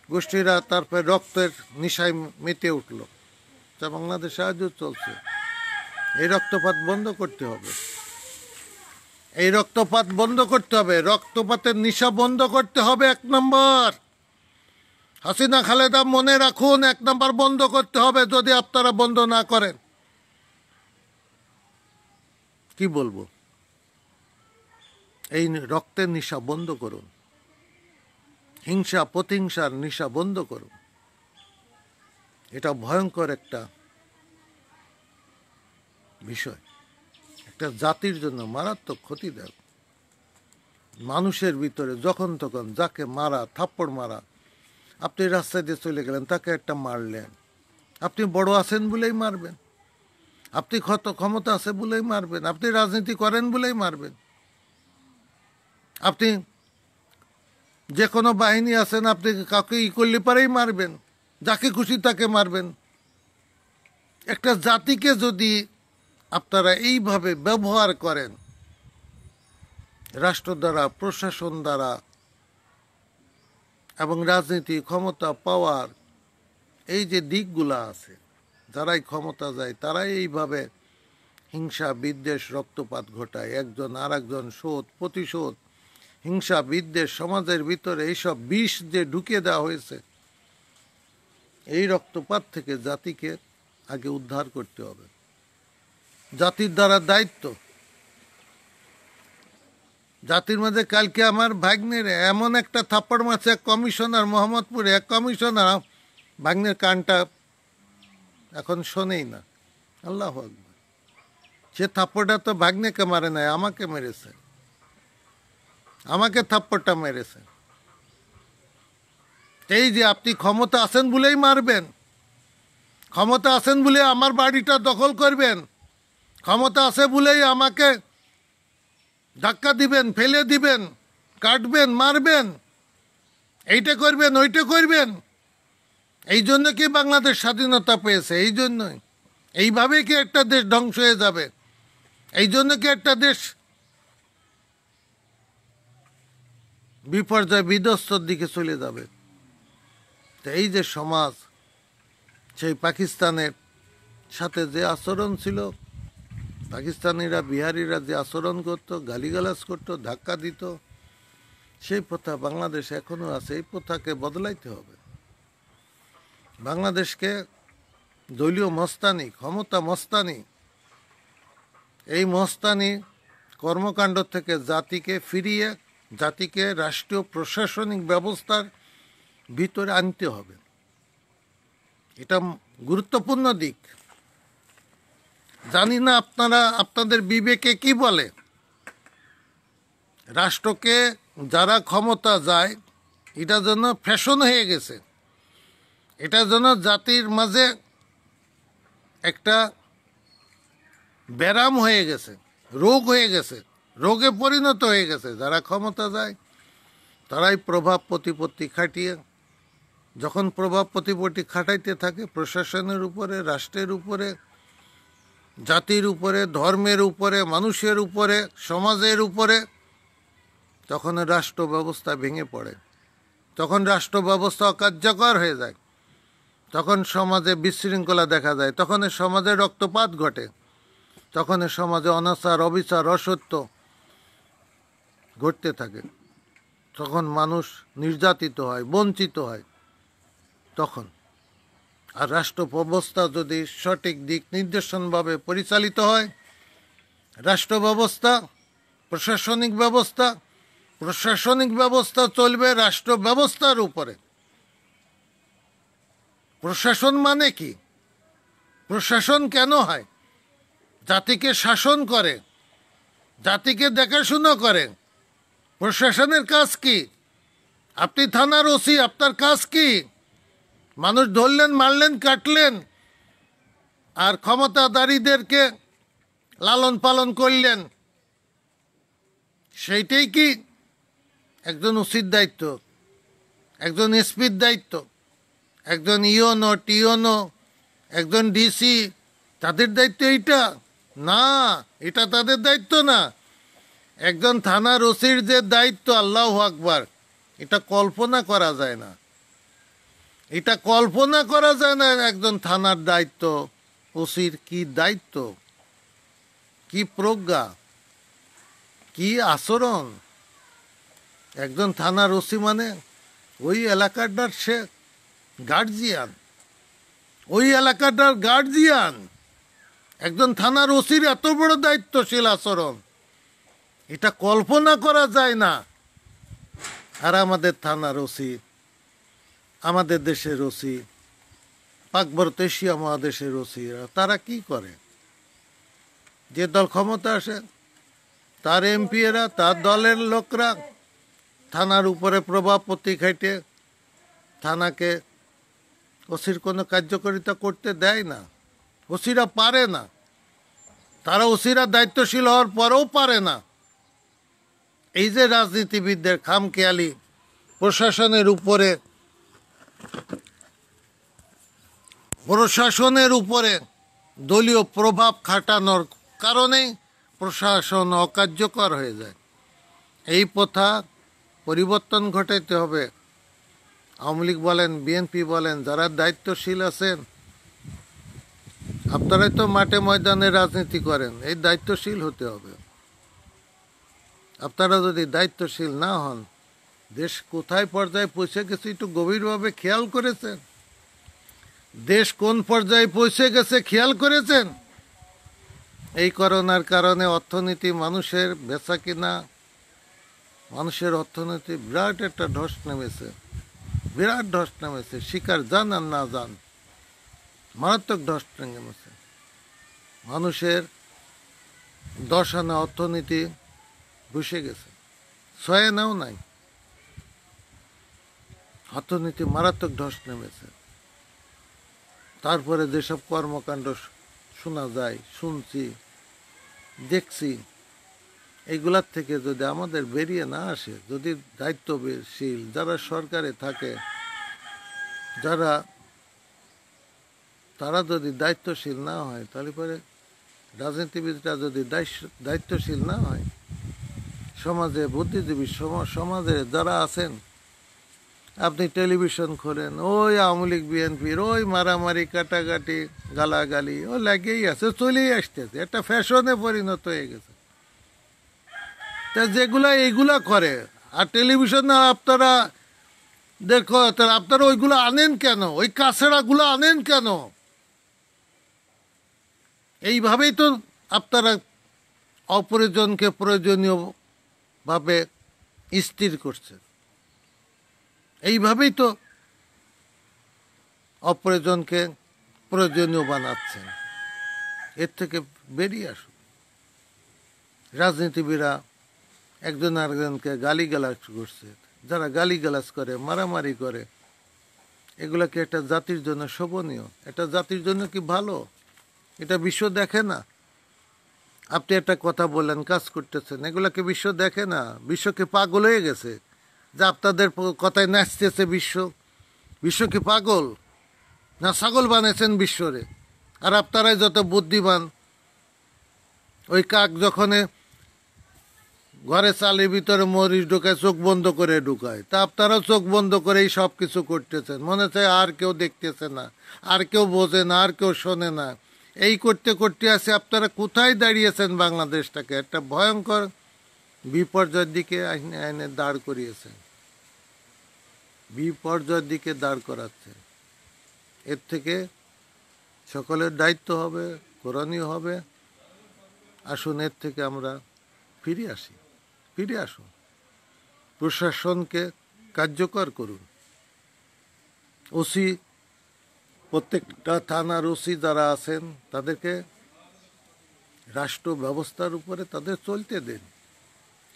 গোষ্ঠীরা তারপরে রক্তের নিশায় মেতে উঠল, তা বাংলাদেশে আজও চলছে। এই রক্তপাত বন্ধ করতে হবে, এই রক্তপাত বন্ধ করতে হবে, রক্তপাতের নিশা বন্ধ করতে হবে। 1 নম্বর, হাসিনা খালেদা মনে রাখুন, 1 নম্বর বন্ধ করতে হবে। যদি আপনারা বন্ধ না করেন, কি বলবো, এই রক্তের নিশা বন্ধ করুন, হিংসা প্রতিহিংসার নিশা বন্ধ করুন। এটা ভয়ঙ্কর একটা বিষয়, একটা জাতির জন্য মারাত্মক ক্ষতিদায়ক। মানুষের ভিতরে যখন তখন যাকে মারা, থাপ্পড় মারা, আপনি রাস্তায় দিয়ে চলে গেলেন, তাকে একটা মারলেন, আপনি বড় আছেন বলেই মারবেন, আপনি ক্ষমতা আছে বলেই মারবেন, আপনি রাজনীতি করেন বলেই মারবেন, আপনি যে কোনো বাহিনী আছেন, আপনি কাউকে করলে পারেই মারবেন, যাকে খুশি তাকে মারবেন। একটা জাতিকে যদি আপনারা এইভাবে ব্যবহার করেন, রাষ্ট্র দ্বারা, প্রশাসন দ্বারা এবং রাজনীতি, ক্ষমতা পাওয়ার এই যে দিকগুলা আছে, যারাই ক্ষমতা যায় তারাই এইভাবে হিংসা বিদ্বেষ রক্তপাত ঘটায়, একজন আর একজন শোধ প্রতিশোধ, হিংসা বিদ্বেষ সমাজের ভিতরে এইসব বিষ যে ঢুকিয়ে দেওয়া হয়েছে, এই রক্তপাত থেকে জাতিকে আগে উদ্ধার করতে হবে। জাতির দ্বারা দায়িত্ব, জাতির মধ্যে কালকে আমার ভাগ্নের এমন একটা থাপ্পড় মারছে এক কমিশনার, মোহাম্মদপুরে এক কমিশনার, ভাগ্নের কানটা এখন শোনেই না। আল্লাহু আকবার, সে থাপ্পড়টা তো ভাগ্নেকে মারে নাই, আমাকে মেরেছে, আমাকে থাপ্পড়টা মেরেছে। এই যে আপনি ক্ষমতা আছেন বলেই মারবেন, ক্ষমতা আছেন বলে আমার বাড়িটা দখল করবেন, ক্ষমতা আছে বলেই আমাকে ধাক্কা দিবেন, ফেলে দিবেন, কাটবেন, মারবেন, এইটা করবেন, ওইটা করবেন। এই জন্য কি বাংলাদেশ স্বাধীনতা পেয়েছে? এই জন্যই। এইভাবে কি একটা দেশ ধ্বংস হয়ে যাবে? এই জন্য কি একটা দেশ বিপর্যয় বিধ্বস্তর দিকে চলে যাবে? তো এই যে সমাজ, সেই পাকিস্তানের সাথে যে আচরণ ছিল, পাকিস্তানিরা, বিহারিরা যে আচরণ করত, গালিগালাজ করত, ধাক্কা দিত, সেই প্রথা বাংলাদেশে এখনো আছে। এই প্রথাকে বদলাইতে হবে। বাংলাদেশকে দলীয় মস্তানি, ক্ষমতা মস্তানি, এই মস্তানি কর্মকাণ্ড থেকে জাতিকে ফিরিয়ে, জাতিকে রাষ্ট্রীয় প্রশাসনিক ব্যবস্থার ভিতরে আনতে হবে। এটা গুরুত্বপূর্ণ দিক। জানি না আপনারা, আপনাদের বিবেকে কি বলে, রাষ্ট্রকে যারা ক্ষমতা যায়, এটা যেন ফ্যাশন হয়ে গেছে, এটা যেন জাতির মাঝে একটা ব্যারাম হয়ে গেছে, রোগ হয়ে গেছে, রোগে পরিণত হয়ে গেছে। যারা ক্ষমতা যায় তারাই প্রভাব প্রতিপত্তি খাটিয়ে, যখন প্রভাব প্রতিপত্তি খাটাইতে থাকে প্রশাসনের উপরে, রাষ্ট্রের উপরে, জাতির উপরে, ধর্মের উপরে, মানুষের উপরে, সমাজের উপরে, তখন রাষ্ট্র ব্যবস্থা ভেঙে পড়ে, তখন রাষ্ট্র ব্যবস্থা অকার্যকর হয়ে যায়, তখন সমাজে বিশৃঙ্খলা দেখা যায়, তখন সমাজে রক্তপাত ঘটে, তখন সমাজে অনাচার, অবিচার, অসত্য ঘটতে থাকে, তখন মানুষ নির্যাতিত হয়, বঞ্চিত হয়। তখন আর রাষ্ট্র ব্যবস্থা যদি সঠিক দিক নির্দেশনভাবে পরিচালিত হয়, রাষ্ট্র ব্যবস্থা, প্রশাসনিক ব্যবস্থা চলবে রাষ্ট্র ব্যবস্থার উপরে। প্রশাসন মানে কি? প্রশাসন কেন হয়? জাতিকে শাসন করে, জাতিকে দেখাশোনা করে। প্রশাসনের কাজ কি? আপনি থানার ওসি, আপনার কাজ কি? মানুষ ধরলেন, মারলেন, কাটলেন, আর ক্ষমতাধারীদেরকে লালন পালন করলেন, সেইটাই কি একজন ওসির দায়িত্ব, একজন এসপির দায়িত্ব, একজন ইওনো, টিওনো, একজন ডিসি, তাদের দায়িত্ব এইটা? না, এটা তাদের দায়িত্ব না। একজন থানার ওসির যে দায়িত্ব, আল্লাহু আকবার, এটা কল্পনা করা যায় না। এটা কল্পনা করা যায় না। একজন থানার দায়িত্ব, ওসির কি দায়িত্ব, কি প্রজ্ঞা, কি আচরণ। একজন থানার ওসি মানে ওই এলাকাটার সে গার্জিয়ান, ওই এলাকাটার গার্জিয়ান। একজন থানার ওসির এত বড় দায়িত্বশীল আচরণ, এটা কল্পনা করা যায় না। আর আমাদের থানার ওসি, আমাদের দেশের ওসি, পার্বত্য এশিয়া মহাদেশের ওসি, তারা কি করে? যে দল ক্ষমতা আসে, তার এমপিরা, তার দলের লোকরা থানার উপরে প্রভাব প্রতিখাইটে থানাকে, ওসির কোনো কার্যকারিতা করতে দেয় না। ওসিরা পারে না, তারা ওসিরা দায়িত্বশীল হওয়ার পরেও পারে না। এই যে রাজনীতিবিদদের খামখেয়ালি প্রশাসনের উপরে দলীয় প্রভাব খাটানোর কারণেই প্রশাসন অকার্যকর হয়ে যায়। এই প্রথা পরিবর্তন ঘটাইতে হবে। আওয়ামী লীগ বলেন, বিএনপি বলেন, যারা দায়িত্বশীল আছেন, আপনারাই তো মাঠে ময়দানে রাজনীতি করেন, এই দায়িত্বশীল হতে হবে। আপনারা যদি দায়িত্বশীল না হন, দেশ কোথায় পর্যায়ে পৌঁছে গেছে একটু গভীরভাবে খেয়াল করেছেন? দেশ কোন পর্যায়ে পৌঁছে গেছে খেয়াল করেছেন? এই করোনার কারণে অর্থনীতি, মানুষের বেচা কিনা, মানুষের অর্থনীতি বিরাট একটা ধস নেমেছে, বিরাট ধস নেমেছে। শিকার যান আর না যান, মারাত্মক ধস নেমেছে। মানুষের 10 আনা অর্থনীতি বসে গেছে, 6 আনাও নাই, অর্থনীতি মারাত্মক ধস নেমেছে। তারপরে যেসব কর্মকাণ্ড শোনা যায়, শুনছি, দেখছি, এইগুলার থেকে যদি আমাদের বেরিয়ে না আসে, যদি দায়িত্বশীল যারা সরকারে থাকে, তারা যদি দায়িত্বশীল না হয়, তাহলে পরে রাজনীতিবিদরা যদি দায়িত্বশীল না হয়, সমাজে বুদ্ধিজীবী সমাজে যারা আছেন, আপনি টেলিভিশন খোলেন, ওই আওয়ামী লীগ বিএনপির ওই মারামারি, কাটাকাটি, গালাগালি ও লাগেই আছে, চলেই আসতেছে, একটা ফ্যাশনে পরিণত হয়ে গেছে। তা যেগুলা এইগুলা করে, আর টেলিভিশনে আপনারা দেখো, তাহলে আপনারা ওইগুলো আনেন কেন? ওই কাছেরাগুলো আনেন কেন? এইভাবেই তো আপনারা অপ্রয়োজনকে প্রয়োজনীয়ভাবে স্থির করছেন। এইভাবেই তো অপ্রয়োজনকে প্রয়োজনীয় বানাচ্ছেন। এর থেকে বেরিয়ে আসুন। রাজনীতিবিদরা একজন আরেকজনকে গালিগালাজ করছে, যারা গালিগালাজ করে, মারামারি করে, এগুলা কি একটা জাতির জন্য শোভনীয়? এটা জাতির জন্য কি ভালো? এটা বিশ্ব দেখে না। আপনি একটা কথা বললেন, কাজ করতেছেন, এগুলাকে বিশ্ব দেখে না। বিশ্বকে পাগল হয়ে গেছে যে আপনাদের কথায় নাচতেছে বিশ্ব। বিশ্ব কি পাগল না ছাগল বানিয়েছেন বিশ্বরে? আর আপনারাই যত বুদ্ধিমান। ওই কাক যখন ঘরে চালের ভিতরে মরিচ ঢুকায়, চোখ বন্ধ করে ঢুকায়, তা আপনারাও চোখ বন্ধ করেই সব কিছু করতেছেন। মনে চায় আর কেউ দেখতেছে না, আর কেউ বোঝে না, আর কেউ শোনে না। এই করতে করতে আছে আপনারা কোথায় দাঁড়িয়েছেন? বাংলাদেশটাকে একটা ভয়ঙ্কর বিপর্যয়ের দিকে আইনে দাঁড় করিয়েছেন, বিপর্যয়ের দিকে দাঁড় করাচ্ছেন। এর থেকে সকলের দায়িত্ব হবে, করণীয় হবে। আসুন এর থেকে আমরা ফিরে আসুন। প্রশাসনকে কার্যকর করুন। ওসি, প্রত্যেকটা থানার ওসি যারা আছেন তাদেরকে রাষ্ট্র ব্যবস্থার উপরে তাদের চলতে দিন।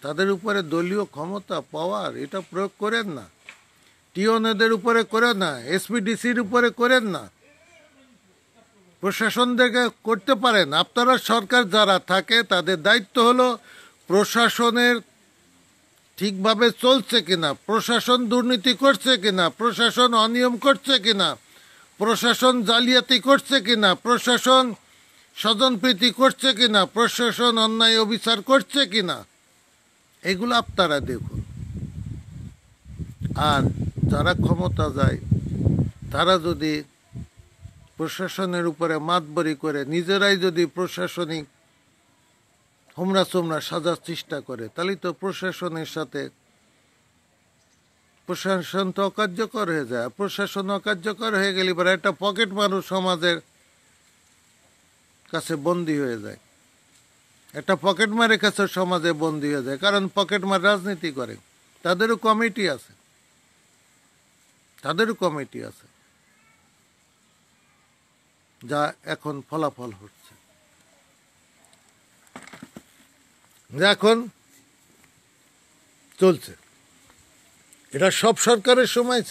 তাদের উপরে দলীয় ক্ষমতা, পাওয়ার এটা প্রয়োগ করেন না। টিওনেদের উপরে করেন না, এসপিডিসির উপরে করেন না। প্রশাসনদেরকে করতে পারেন। আপনারা সরকার যারা থাকে তাদের দায়িত্ব হলো প্রশাসনের ঠিকভাবে চলছে কিনা, প্রশাসন দুর্নীতি করছে কিনা, প্রশাসন অনিয়ম করছে কিনা, প্রশাসন জালিয়াতি করছে কিনা, প্রশাসন স্বজনপ্রীতি করছে কিনা, প্রশাসন অন্যায় অবিচার করছে কিনা, এগুলো আপনারা দেখুন। আর যারা ক্ষমতা যায় তারা যদি প্রশাসনের উপরে মাতবরি করে নিজেরাই যদি প্রশাসনিক হোমরা সোমরা সাজার চেষ্টা করে, তাহলে তো প্রশাসনের সাথে প্রশাসন তো অকার্যকর হয়ে যায়। প্রশাসন অকার্যকর হয়ে গেলে পরে একটা পকেট মানুষ সমাজের কাছে বন্দী হয়ে যায়, একটা পকেট মারের কাছে সমাজে বন্দী হয়ে যায়। কারণ পকেট মার রাজনীতি করে, তাদেরও কমিটি আছে, যা এখন ফলাফল হচ্ছে, যা এখন চলছে। এটা সব সরকারের সময়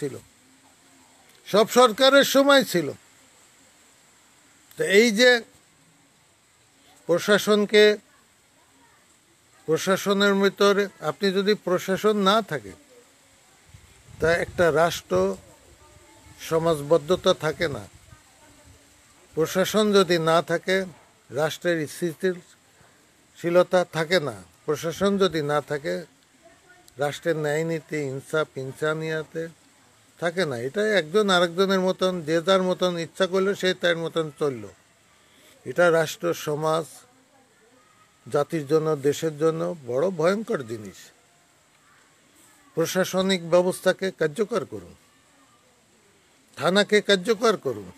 ছিল। তো এই যে প্রশাসনের ভিতরে আপনি যদি প্রশাসন না থাকে, তা একটা রাষ্ট্র সমাজবদ্ধতা থাকে না। প্রশাসন যদি না থাকে, রাষ্ট্রের স্থিতিশীলতা থাকে না। প্রশাসন যদি না থাকে, রাষ্ট্রের ন্যায় নীতি, ইনসাফ, ইনসানিয়াতে থাকে না। এটাই একজন আরেকজনের মতন, যে যার মতন ইচ্ছা করলো সে তার মতন চলল। এটা রাষ্ট্র, সমাজ, জাতির জন্য, দেশের জন্য বড় ভয়ঙ্কর জিনিস। প্রশাসনিক ব্যবস্থাকে কার্যকর করুন, থানাকে কার্যকর করুন,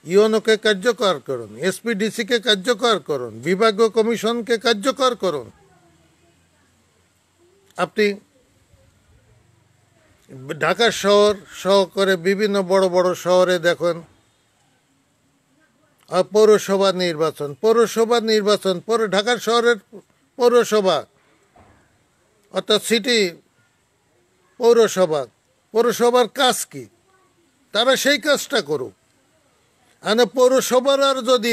ইউএনওকে কার্যকর করুন, এসপিডিসিকে কার্যকর করুন, বিভাগীয় কমিশনকে কার্যকর করুন। আপনি ঢাকা শহর সহ করে বিভিন্ন বড় বড় শহরে দেখুন পৌরসভা নির্বাচন, ঢাকার শহরের পৌরসভা অর্থাৎ সিটি পৌরসভার কাজ কি? তারা সেই কাজটা করুক। মানে পৌরসভার আর যদি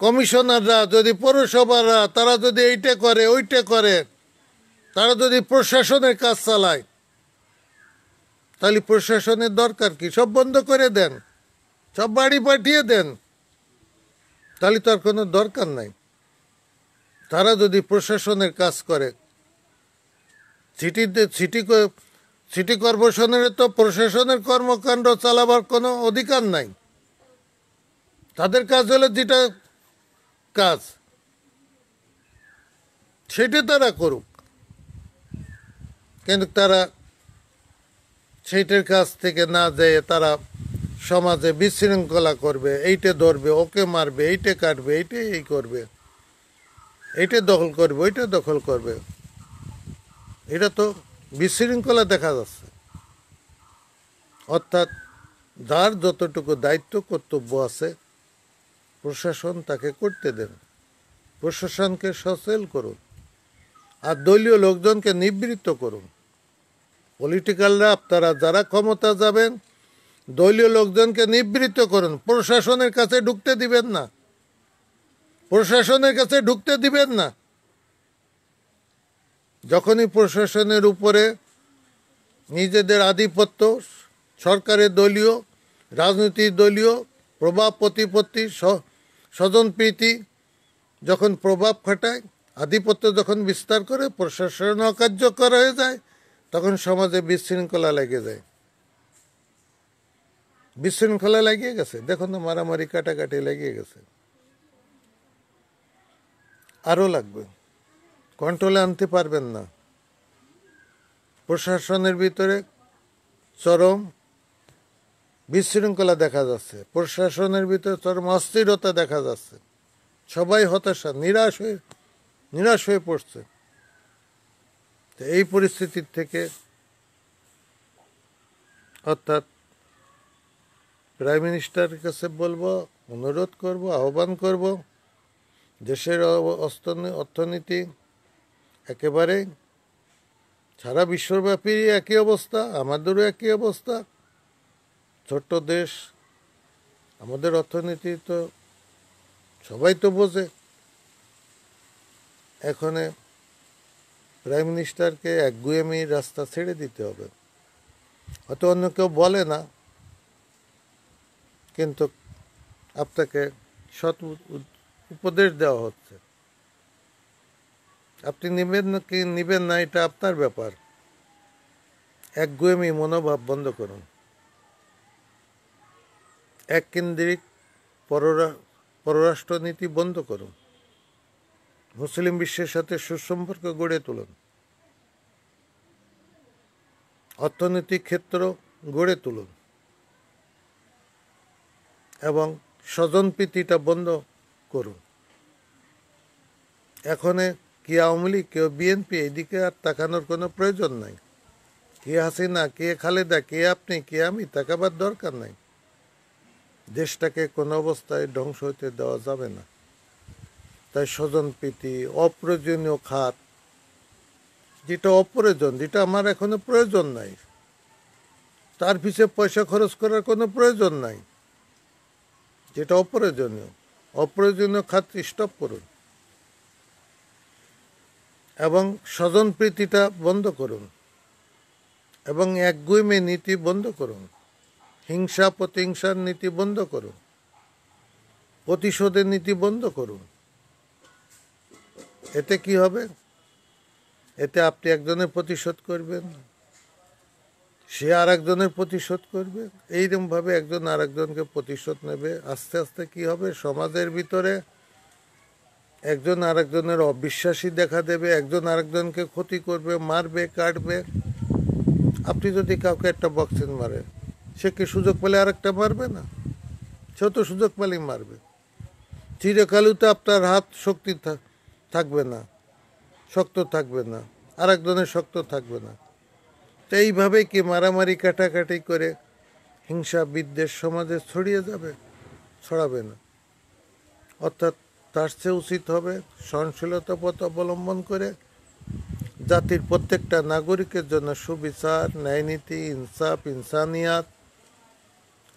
কমিশনাররা, যদি পৌরসভারা তারা যদি এইটা করে ওইটা করে, তারা যদি প্রশাসনের কাজ চালায়, তাহলে প্রশাসনের দরকার কি? সব বন্ধ করে দেন, সব বাড়ি পাঠিয়ে দেন, তাহলে তো আর কোনো দরকার নাই। তারা যদি প্রশাসনের কাজ করে, সিটি কর্পোরেশনের তো প্রশাসনের কর্মকাণ্ড চালাবার কোনো অধিকার নাই। তাদের কাজ হলো যেটা কাজ সেটা তারা করুক, কিন্তু তারা সেইটার কাছ থেকে না যেয়ে তারা সমাজে বিশৃঙ্খলা করবে, এইটা ধরবে, ওকে মারবে, এইটা কাটবে, এইটা এই করবে, এইটা দখল করবে, ওইটা দখল করবে। এটা তো বিশৃঙ্খলা দেখা যাচ্ছে। অর্থাৎ যার যতটুকু দায়িত্ব কর্তব্য আছে প্রশাসন তাকে করতে দেন, প্রশাসনকে সচল করুন, আর দলীয় লোকজনকে নিবৃত্ত করুন। পলিটিক্যালরা আপনারা যারা ক্ষমতা যাবেন, দলীয় লোকজনকে নিবৃত্ত করুন। প্রশাসনের কাছে ঢুকতে দিবেন না। যখনই প্রশাসনের উপরে নিজেদের আধিপত্য, সরকারের দলীয়, রাজনীতির দলীয় প্রভাব প্রতিপত্তি, স্বজনপ্রীতি যখন প্রভাব খাটায়, আধিপত্য যখন বিস্তার করে, প্রশাসন অকার্যকর হয়ে যায়, তখন সমাজে বিশৃঙ্খলা লাগিয়ে গেছে। দেখুন না, মারামারি কাটাকাটি লাগিয়ে গেছে, আরও লাগবে। কন্ট্রোলে আনতে পারবেন না। প্রশাসনের ভিতরে চরম বিশৃঙ্খলা দেখা যাচ্ছে, প্রশাসনের ভিতরে চরম অস্থিরতা দেখা যাচ্ছে, সবাই হতাশা, নিরাশ হয়ে পড়ছে। তো এই পরিস্থিতির থেকে অর্থাৎ প্রাইম মিনিস্টারের কাছে বলবো, অনুরোধ করব, আহ্বান করব, দেশের অর্থনীতি একেবারে সারা বিশ্বব্যাপী একই অবস্থা, আমাদেরও একই অবস্থা। ছোট্ট দেশ, আমাদের অর্থনীতি তো সবাই তো বোঝে। এখন প্রাইম মিনিস্টারকে একগুঁয়েমির রাস্তা ছেড়ে দিতে হবে। হয়তো অন্য কেউ বলে না, কিন্তু আপনাকে সৎ উপদেশ দেওয়া হচ্ছে। আপনি নেবেন কি নেবেন না, এটা আপনার ব্যাপার। একগুঁয়েমি মনোভাব বন্ধ করুন। এককেন্দ্রিক পররাষ্ট্রনীতি বন্ধ করুন। মুসলিম বিশ্বের সাথে সুসম্পর্ক গড়ে তুলুন। অর্থনৈতিক ক্ষেত্র গড়ে তুলুন এবং স্বজনপ্রীতিটা বন্ধ করুন। এখন কে আওয়ামী লীগ, কেউ বিএনপি, এইদিকে আর তাকানোর কোনো প্রয়োজন নাই। কে হাসিনা, কে খালেদা, কে আপনি, কে আমি, তাকাবার দরকার নাই। দেশটাকে কোনো অবস্থায় ধ্বংস হতে দেওয়া যাবে না। তাই স্বজনপ্রীতি, অপ্রয়োজনীয় খাত, যেটা অপ্রয়োজন, যেটা আমার এখনো প্রয়োজন নাই, তার পিছিয়ে পয়সা খরচ করার কোনো প্রয়োজন নাই। যেটা অপ্রয়োজনীয় খাত স্টপ করুন এবং স্বজনপ্রীতিটা বন্ধ করুন এবং একগুঁয়েমি নীতি বন্ধ করুন। হিংসা প্রতিহিংসার নীতি বন্ধ করুন। প্রতিশোধের নীতি বন্ধ করুন। এতে কি হবে? এতে আপনি একজনের প্রতিশোধ করবেন, সে আর একজনের প্রতিশোধ করবে, এইরকমভাবে একজন আর একজনকে প্রতিশোধ নেবে। আস্তে আস্তে কি হবে? সমাজের ভিতরে একজন আর একজনের অবিশ্বাসী দেখা দেবে, একজন আরেকজনকে ক্ষতি করবে, মারবে, কাটবে। আপনি যদি কাউকে একটা বক্সিং মারে, সে কি সুযোগ পেলে আরেকটা মারবে না? সে তো সুযোগ পেলেই মারবে। চিরকালই তো আপনার হাত শক্তি থাকবে না, শক্ত থাকবে না, আর একজনের শক্ত থাকবে না। তো এইভাবেই কি মারামারি কাটাকাটি করে হিংসা বিদ্বেষ সমাজে ছড়িয়ে যাবে? ছড়াবে না। অর্থাৎ তার চেয়ে উচিত হবে সহনশীলতা পথ অবলম্বন করে জাতির প্রত্যেকটা নাগরিকের জন্য সুবিচার, ন্যায়নীতি, ইনসাফ, ইনসানিয়াত,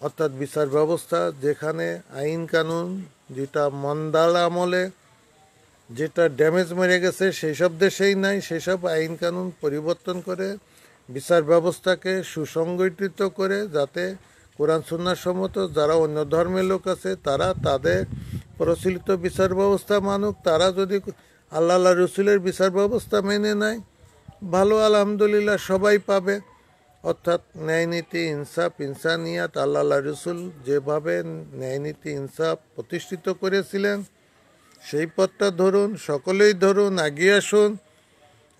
অর্থাৎ বিচার ব্যবস্থা, যেখানে আইন কানুন যেটা মন্দাল আমলে যেটা ড্যামেজ মেরে গেছে সেই সব দেশেই নাই, সেসব আইন কানুন পরিবর্তন করে বিচার ব্যবস্থাকে সুসংগঠিত করে, যাতে কোরআন সুন্নাহ সম্মত যারা অন্য ধর্মের লোক আছে তারা তাদের প্রচলিত বিচার ব্যবস্থা মানুক। তারা যদি আল্লাহ রসুলের বিচার ব্যবস্থা মেনে নেয়, ভালো, আলহামদুলিল্লাহ, সবাই পাবে। অর্থাৎ ন্যায়নীতি, ইনসাফ, ইনসানিয়াত, আল্লাহ রসুল যেভাবে ন্যায়নীতি ইনসাফ প্রতিষ্ঠিত করেছিলেন সেই পথটা ধরুন, সকলেই ধরুন, এগিয়ে আসুন।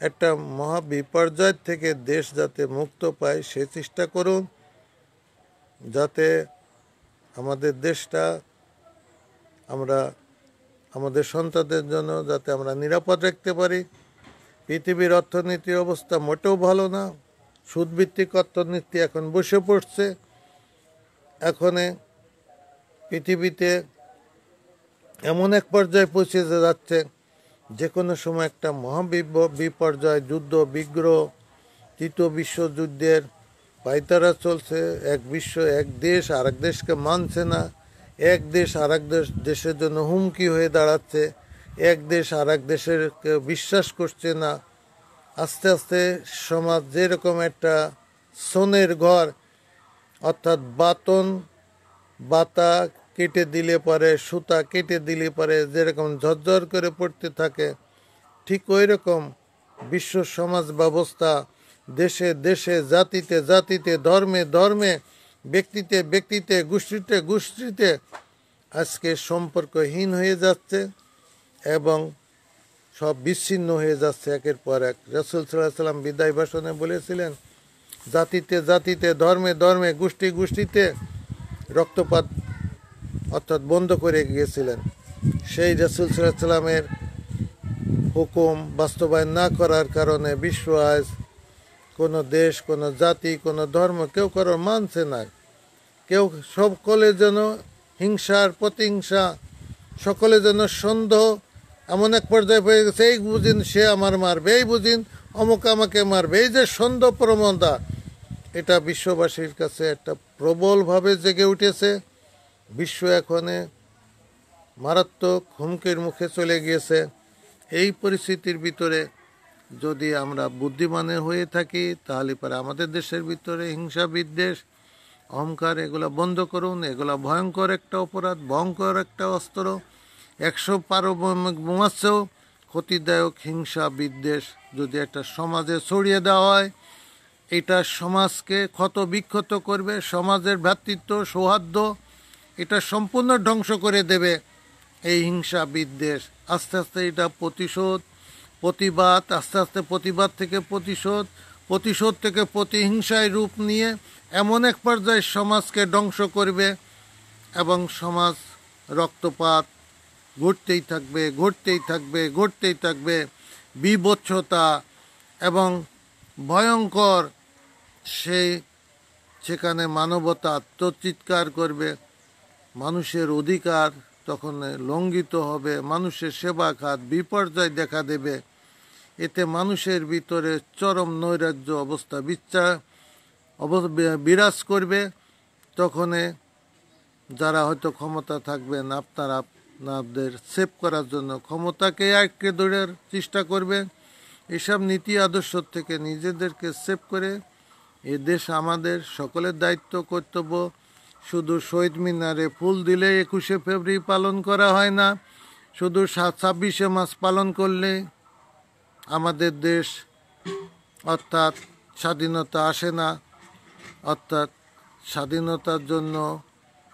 একটা মহা বিপর্যয় থেকে দেশ যাতে মুক্ত পায় সে চেষ্টা করুন, যাতে আমাদের দেশটা আমরা আমাদের সন্তানদের জন্য যাতে আমরা নিরাপদ রাখতে পারি। পৃথিবীর অর্থনীতির অবস্থা মোটেও ভালো না। সুদভিত্তিক অর্থনীতি এখন বসে পড়ছে। এখন পৃথিবীতে এমন এক পর্যায়ে পৌঁছে যাচ্ছে, যে কোনো সময় একটা বিপর্যয়, যুদ্ধ, বিগ্রহ, তৃতীয় বিশ্বযুদ্ধের পাইতারা চলছে। এক দেশ আরেক দেশকে মানছে না, এক দেশ আরেক দেশের জন্য হুমকি হয়ে দাঁড়াচ্ছে, এক দেশ আরেক দেশের বিশ্বাস করছে না। আস্তে আস্তে সমাজ যেরকম একটা সোনের ঘর, অর্থাৎ বাতা কেটে দিলে পরে, সুতা কেটে দিলে পরে যেরকম ঝরঝর করে পড়তে থাকে, ঠিক ওই রকম বিশ্ব সমাজ ব্যবস্থা দেশে দেশে, জাতিতে জাতিতে, ধর্মে ধর্মে, ব্যক্তিতে ব্যক্তিতে, গোষ্ঠীতে গোষ্ঠীতে আজকে সম্পর্কহীন হয়ে যাচ্ছে এবং সব বিচ্ছিন্ন হয়ে যাচ্ছে একের পর এক। রাসূল সাল্লাল্লাহু আলাইহি ওয়াসাল্লাম বিদায় ভাষণে বলেছিলেন, জাতিতে জাতিতে, ধর্মে ধর্মে, গোষ্ঠী গোষ্ঠীতে রক্তপাত অর্থাৎ বন্ধ করে গিয়েছিলেন। সেই রাসূল সাল্লাল্লাহু আলাইহি সাল্লামের হুকুম বাস্তবায়ন না করার কারণে বিশ্ব আজ কোনো দেশ, কোনো জাতি, কোনো ধর্ম কেউ কারো মানছে না। কেউ সকলে যেন হিংসার প্রতিহিংসা, সকলে যেন সন্দেহ এমন এক পর্যায়ে পেয়ে গেছে, এই বুঝিন সে আমার মারবে, এই বুঝিন অমুক আমাকে মারবে। এই যে সন্দেহ প্রবণতা, এটা বিশ্ববাসীর কাছে একটা প্রবলভাবে জেগে উঠেছে। বিশ্ব এখানে মারাত্মক হুমকির মুখে চলে গিয়েছে। এই পরিস্থিতির ভিতরে যদি আমরা বুদ্ধিমানের হয়ে থাকি, তাহলে পরে আমাদের দেশের ভিতরে হিংসা, বিদ্বেষ, অহংকার এগুলা বন্ধ করুন। এগুলা ভয়ঙ্কর একটা অপরাধ, ভয়ঙ্কর একটা অস্ত্র। 100 পারমাণবিক বোমার ক্ষতিদায়ক হিংসা, বিদ্বেষ যদি একটা সমাজে ছড়িয়ে দেওয়া হয়, এটা সমাজকে ক্ষত বিক্ষত করবে, সমাজের ভ্রাতৃত্ব, সৌহার্দ্য এটা সম্পূর্ণ ধ্বংস করে দেবে। এই হিংসা, বিদ্বেষ আস্তে আস্তে এটা প্রতিশোধ, প্রতিবাদ, আস্তে আস্তে প্রতিবাদ থেকে প্রতিশোধ, প্রতিশোধ থেকে প্রতিহিংসায় রূপ নিয়ে এমন এক পর্যায়ে সমাজকে ধ্বংস করবে এবং সমাজ রক্তপাত ঘটতেই থাকবে, ঘটতেই থাকবে, ঘটতেই থাকবে। বীভৎসতা এবং ভয়ঙ্কর সেখানে মানবতা আত্মচিৎকার করবে। মানুষের অধিকার তখন লঙ্ঘিত হবে, মানুষের সেবা খাত বিপর্যয় দেখা দেবে। এতে মানুষের ভিতরে চরম নৈরাজ্য অবস্থা বিরাজ করবে। তখন যারা হয়তো ক্ষমতা থাকবেন, আপনারা আপনাদের সেভ করার জন্য ক্ষমতাকে আঁকড়ে ধরার চেষ্টা করবেন। এসব নীতি আদর্শ থেকে নিজেদেরকে সেভ করে এ দেশ আমাদের সকলের দায়িত্ব, কর্তব্য। শুধু শহীদ মিনারে ফুল দিলে 21শে ফেব্রুয়ারি পালন করা হয় না, শুধু 26শে মার্চ পালন করলে আমাদের দেশ অর্থাৎ স্বাধীনতা আসে না। অর্থাৎ স্বাধীনতার জন্য,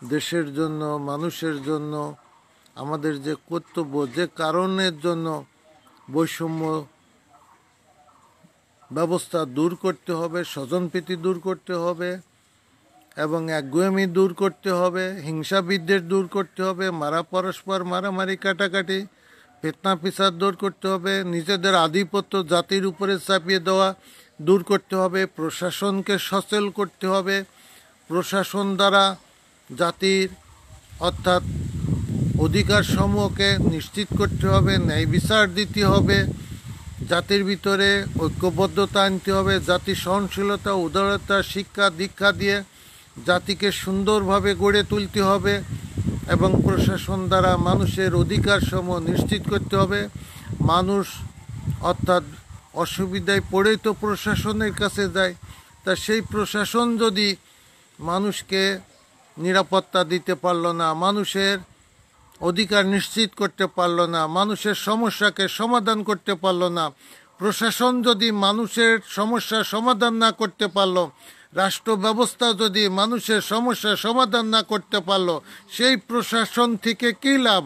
দেশের জন্য, মানুষের জন্য আমাদের যে কর্তব্য, যে কারণের জন্য বৈষম্য ব্যবস্থা দূর করতে হবে, স্বজনপ্রীতি দূর করতে হবে এবং একগুঁয়েমি দূর করতে হবে, হিংসা বিদ্বেষ দূর করতে হবে, পরস্পর মারামারি, কাটাকাটি, ফিতনা ফিসাদ দূর করতে হবে, নিজেদের আধিপত্য জাতির উপরে চাপিয়ে দেওয়া দূর করতে হবে, প্রশাসনকে সচল করতে হবে। প্রশাসন দ্বারা জাতির অর্থাৎ অধিকার সমূহকে নিশ্চিত করতে হবে, ন্যায় বিচার দিতে হবে, জাতির ভিতরে ঐক্যবদ্ধতা আনতে হবে, জাতির সহনশীলতা, উদারতা, শিক্ষা দীক্ষা দিয়ে জাতিকে সুন্দরভাবে গড়ে তুলতে হবে এবং প্রশাসন দ্বারা মানুষের অধিকার সমূহ নিশ্চিত করতে হবে। মানুষ অর্থাৎ অসুবিধায় পড়েই তো প্রশাসনের কাছে যায়। তা সেই প্রশাসন যদি মানুষকে নিরাপত্তা দিতে পারল না, মানুষের অধিকার নিশ্চিত করতে পারল না, মানুষের সমস্যাকে সমাধান করতে পারল না, প্রশাসন যদি মানুষের সমস্যার সমাধান না করতে পারল, রাষ্ট্র ব্যবস্থা যদি মানুষের সমস্যার সমাধান না করতে পারল, সেই প্রশাসন থেকে কী লাভ?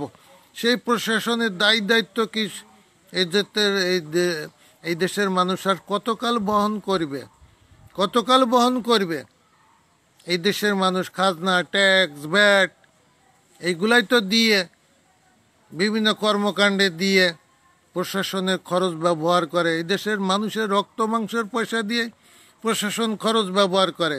সেই প্রশাসনের দায়িত্ব কি এই দেশের মানুষ আর কতকাল বহন করবে? কতকাল বহন করবে? এই দেশের মানুষ খাজনা, ট্যাক্স, ভ্যাট এইগুলাই তো দিয়ে বিভিন্ন কর্মকাণ্ডে দিয়ে প্রশাসনের খরচ ব্যবহার করে। এই দেশের মানুষের রক্ত মাংসের পয়সা দিয়ে প্রশাসন খরচ ব্যবহার করে।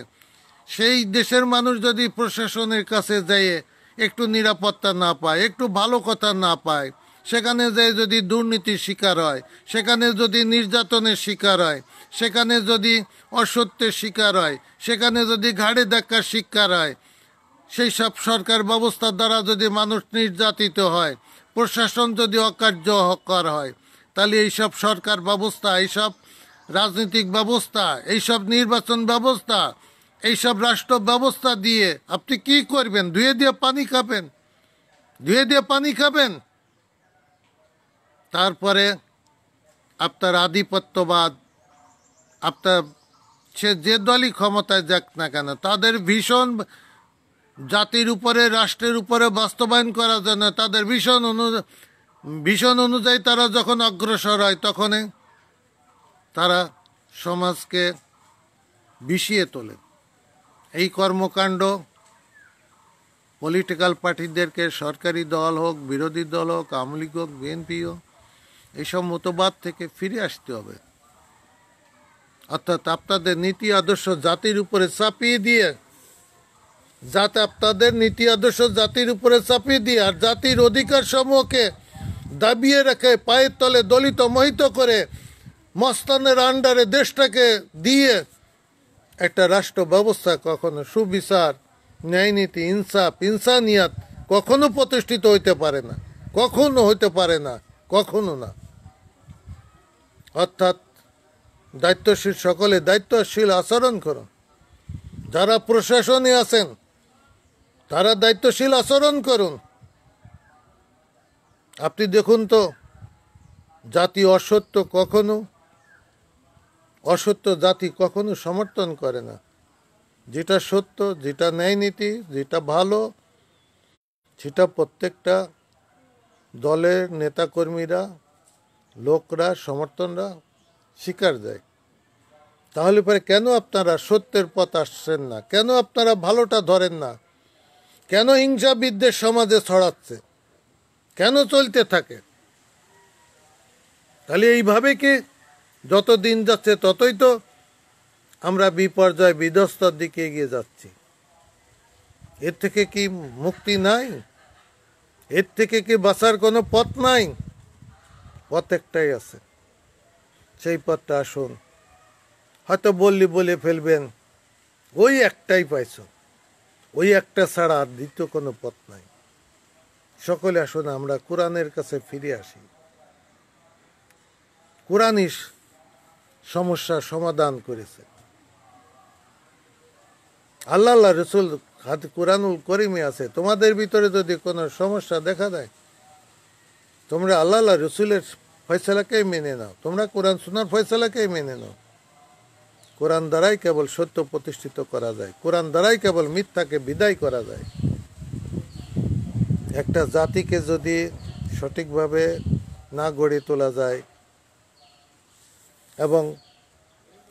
সেই দেশের মানুষ যদি প্রশাসনের কাছে যেয়ে একটু নিরাপত্তা না পায়, একটু ভালো কথা না পায়, সেখানে যেয়ে যদি দুর্নীতির শিকার হয়, সেখানে যদি নির্যাতনের শিকার হয়, সেখানে যদি অসত্যের শিকার হয়, সেখানে যদি ঘাড়ে ধাক্কার শিকার হয়, সেই সব সরকার ব্যবস্থার দ্বারা যদি মানুষ নির্যাতিত হয়, প্রশাসন যদি অকার্যকর হয়, তাহলে এইসব সরকার ব্যবস্থা, এইসব রাজনৈতিক ব্যবস্থা, এইসব নির্বাচন ব্যবস্থা, এইসব রাষ্ট্র ব্যবস্থা দিয়ে আপনি কি করবেন? ধুয়ে দিয়ে পানি খাবেন, ধুয়ে দিয়ে পানি খাবেন। তারপরে আপনার আধিপত্যবাদ, আপনার সে যে দলই ক্ষমতায় যাক না কেন, তাদের ভীষণ জাতির উপরে, রাষ্ট্রের উপরে বাস্তবায়ন করার জন্য তাদের ভীষণ অনুযায়ী তারা যখন অগ্রসর হয়, তখন তারা সমাজকে বিষিয়ে তোলে। এই কর্মকাণ্ড পলিটিক্যাল পার্টিদেরকে, সরকারি দল হোক, বিরোধী দল হোক, আওয়ামী লীগ হোক, বিএনপি হোক, এইসব মতবাদ থেকে ফিরে আসতে হবে। অর্থাৎ আপনাদের নীতি আদর্শ জাতির উপরে চাপিয়ে দিয়ে, আপনাদের নীতি আদর্শ জাতির উপরে চাপিয়ে দিয়ে আর জাতির অধিকার সমূহকে দাবিয়ে রেখে পায়ের তলে দলিত মোহিত করে মস্তানের আন্ডারে দেশটাকে দিয়ে একটা রাষ্ট্র ব্যবস্থা কখনো সুবিচার, ন্যায়নীতি, ইনসাফ, ইনসানিয়াত কখনো প্রতিষ্ঠিত হইতে পারে না, কখনো হইতে পারে না, কখনো না। অর্থাৎ দায়িত্বশীল সকলে দায়িত্বশীল আচরণ করুন। যারা প্রশাসনে আছেন তারা দায়িত্বশীল আচরণ করুন। আপনি দেখুন তো, জাতি অসত্য জাতি কখনো সমর্থন করে না। যেটা সত্য, যেটা ন্যায়নীতি, যেটা ভালো, সেটা প্রত্যেকটা দলের নেতাকর্মীরা, লোকরা, সমর্থনরা স্বীকার দেয়। তাহলে পরে কেন আপনারা সত্যের পথ আসছেন না? কেন আপনারা ভালোটা ধরেন না? কেন হিংসা বিদ্বেষ সমাজে ছড়াচ্ছে? কেন চলতে থাকে? তাহলে এইভাবে কি যত দিন যাচ্ছে ততই তো আমরা বিপর্যয় বিধ্বস্তর দিকে এগিয়ে যাচ্ছি। এর থেকে কি মুক্তি নাই? এর থেকে কি বাঁচার কোনো পথ নাই? পথ একটাই আছে, সেই পথটা আসুন। হয়তো বলে ফেলবেন ওই একটাই পাইছো, ওই একটা ছাড়া আর দ্বিতীয় কোনো পথ নাই। সকলে আসুন আমরা কোরআনের কাছে ফিরে আসি। কোরআনই সমস্যার সমাধান করেছে। আল্লাহ রসুল কোরআনুল করিমে আছে। তোমাদের ভিতরে যদি কোনো সমস্যা দেখা দেয়, তোমরা আল্লাহ রসুলের ফয়সালাকেই মেনে নাও, তোমরা কোরআন সুন্নাহর ফয়সালাকেই মেনে নাও। কোরআন দ্বারাই কেবল সত্য প্রতিষ্ঠিত করা যায়, কোরআন দ্বারাই কেবল মিথ্যাকে বিদায় করা যায়। একটা জাতিকে যদি সঠিকভাবে না গড়ে তোলা যায়, এবং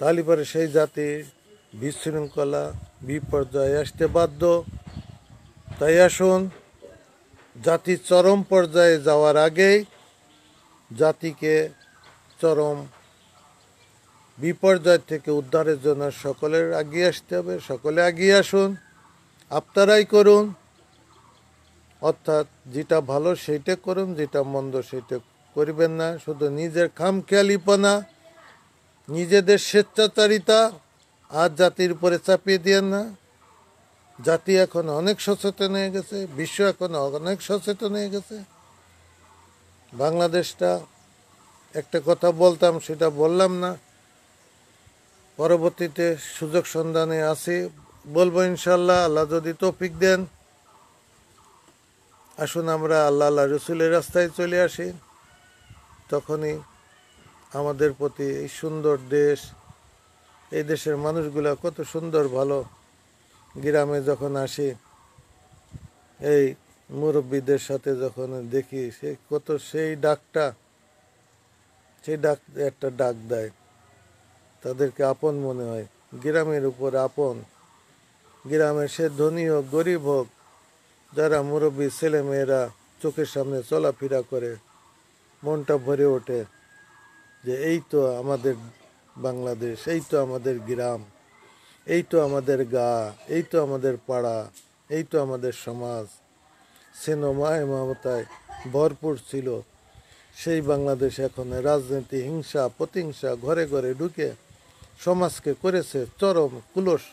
তাহলে পরে সেই জাতি বিশৃঙ্খলা, বিপর্যয়ে আসতে বাধ্য। তাই আসুন, জাতি চরম পর্যায়ে যাওয়ার আগেই জাতিকে চরম বিপর্যয় থেকে উদ্ধারের জন্য সকলের এগিয়ে আসতে হবে। সকলে এগিয়ে আসুন, আপনারাই করুন। অর্থাৎ যেটা ভালো সেইটা করুন, যেটা মন্দ সেইটা করবেন না। শুধু নিজের খামখেয়ালিপনা, নিজেদের স্বেচ্ছাচারিতা আর জাতির উপরে চাপিয়ে দিয়েন না। জাতি এখন অনেক সচেতন হয়ে গেছে, বিশ্ব এখন অনেক সচেতন হয়ে গেছে। বাংলাদেশটা একটা কথা বলতাম, সেটা বললাম না, পরবর্তীতে সুযোগ সন্ধানে আছি, বলবো ইনশাল্লাহ, আল্লাহ যদি তৌফিক দেন। আসুন আমরা আল্লাহ রসুলের রাস্তায় চলে আসি। তখনই আমাদের প্রতি এই সুন্দর দেশ, এই দেশের মানুষগুলা কত সুন্দর, ভালো। গ্রামে যখন আসি, এই মুরব্বীদের সাথে যখন দেখি, সে কত সেই ডাক একটা ডাক দেয়, তাদেরকে আপন মনে হয়। গ্রামের উপর আপন, গ্রামের সে ধনী হোক গরিব হোক, যারা মুরব্বী ছেলেমেয়েরা চোখের সামনে চলাফেরা করে, মনটা ভরে ওঠে যে এই তো আমাদের বাংলাদেশ, এই তো আমাদের গ্রাম, এই তো আমাদের গা, এই তো আমাদের পাড়া, এই তো আমাদের সমাজ। স্নেহ মমতায় ভরপুর ছিল সেই বাংলাদেশ এখন রাজনীতি, হিংসা, প্রতিহিংসা ঘরে ঘরে ঢুকে সমাজকে করেছে চরম কুলস।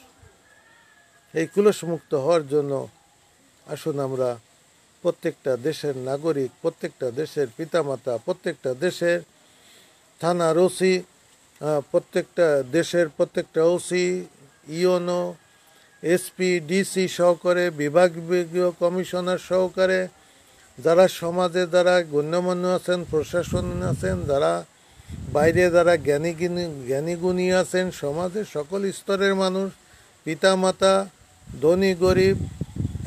এই কুলস মুক্ত হওয়ার জন্য আসুন আমরা প্রত্যেকটা দেশের নাগরিক, প্রত্যেকটা দেশের পিতামাতা, প্রত্যেকটা দেশের থানার ওসি, প্রত্যেকটা দেশের প্রত্যেকটা ওসি, ইওনো, এসপি, ডিসি সহকারে, বিভাগীয় কমিশনার সহকারে, যারা সমাজে যারা গণ্যমান্য আছেন, প্রশাসন আছেন, যারা বাইরে যারা জ্ঞানীগুণী আছেন, সমাজের সকল স্তরের মানুষ, পিতামাতা, ধনী গরিব,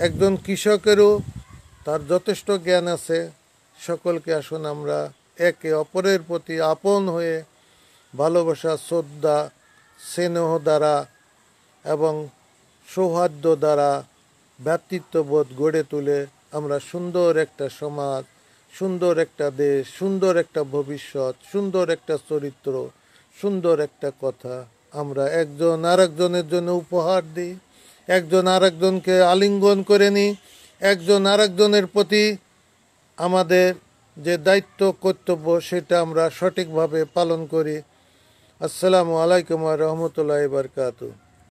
একজন কৃষকেরও তার যথেষ্ট জ্ঞান আছে। সকলকে আসুন আমরা একে অপরের প্রতি আপন হয়ে ভালোবাসা, শ্রদ্ধা, স্নেহ দ্বারা এবং সৌহার্দ্য দ্বারা ভ্রাতৃত্ববোধ গড়ে তুলে আমরা সুন্দর একটা সমাজ, সুন্দর একটা দেশ, সুন্দর একটা ভবিষ্যৎ, সুন্দর একটা চরিত্র, সুন্দর একটা কথা আমরা একজন আরেকজনের জন্য উপহার দিই, একজন আরেকজনকে আলিঙ্গন করে নিই, একজন আরেকজনের প্রতি আমাদের যে দায়িত্ব কর্তব্য সেটা আমরা সঠিকভাবে পালন করি। আসসালামু আলাইকুম ওয়া রাহমাতুল্লাহি ওয়া বারাকাতুহু।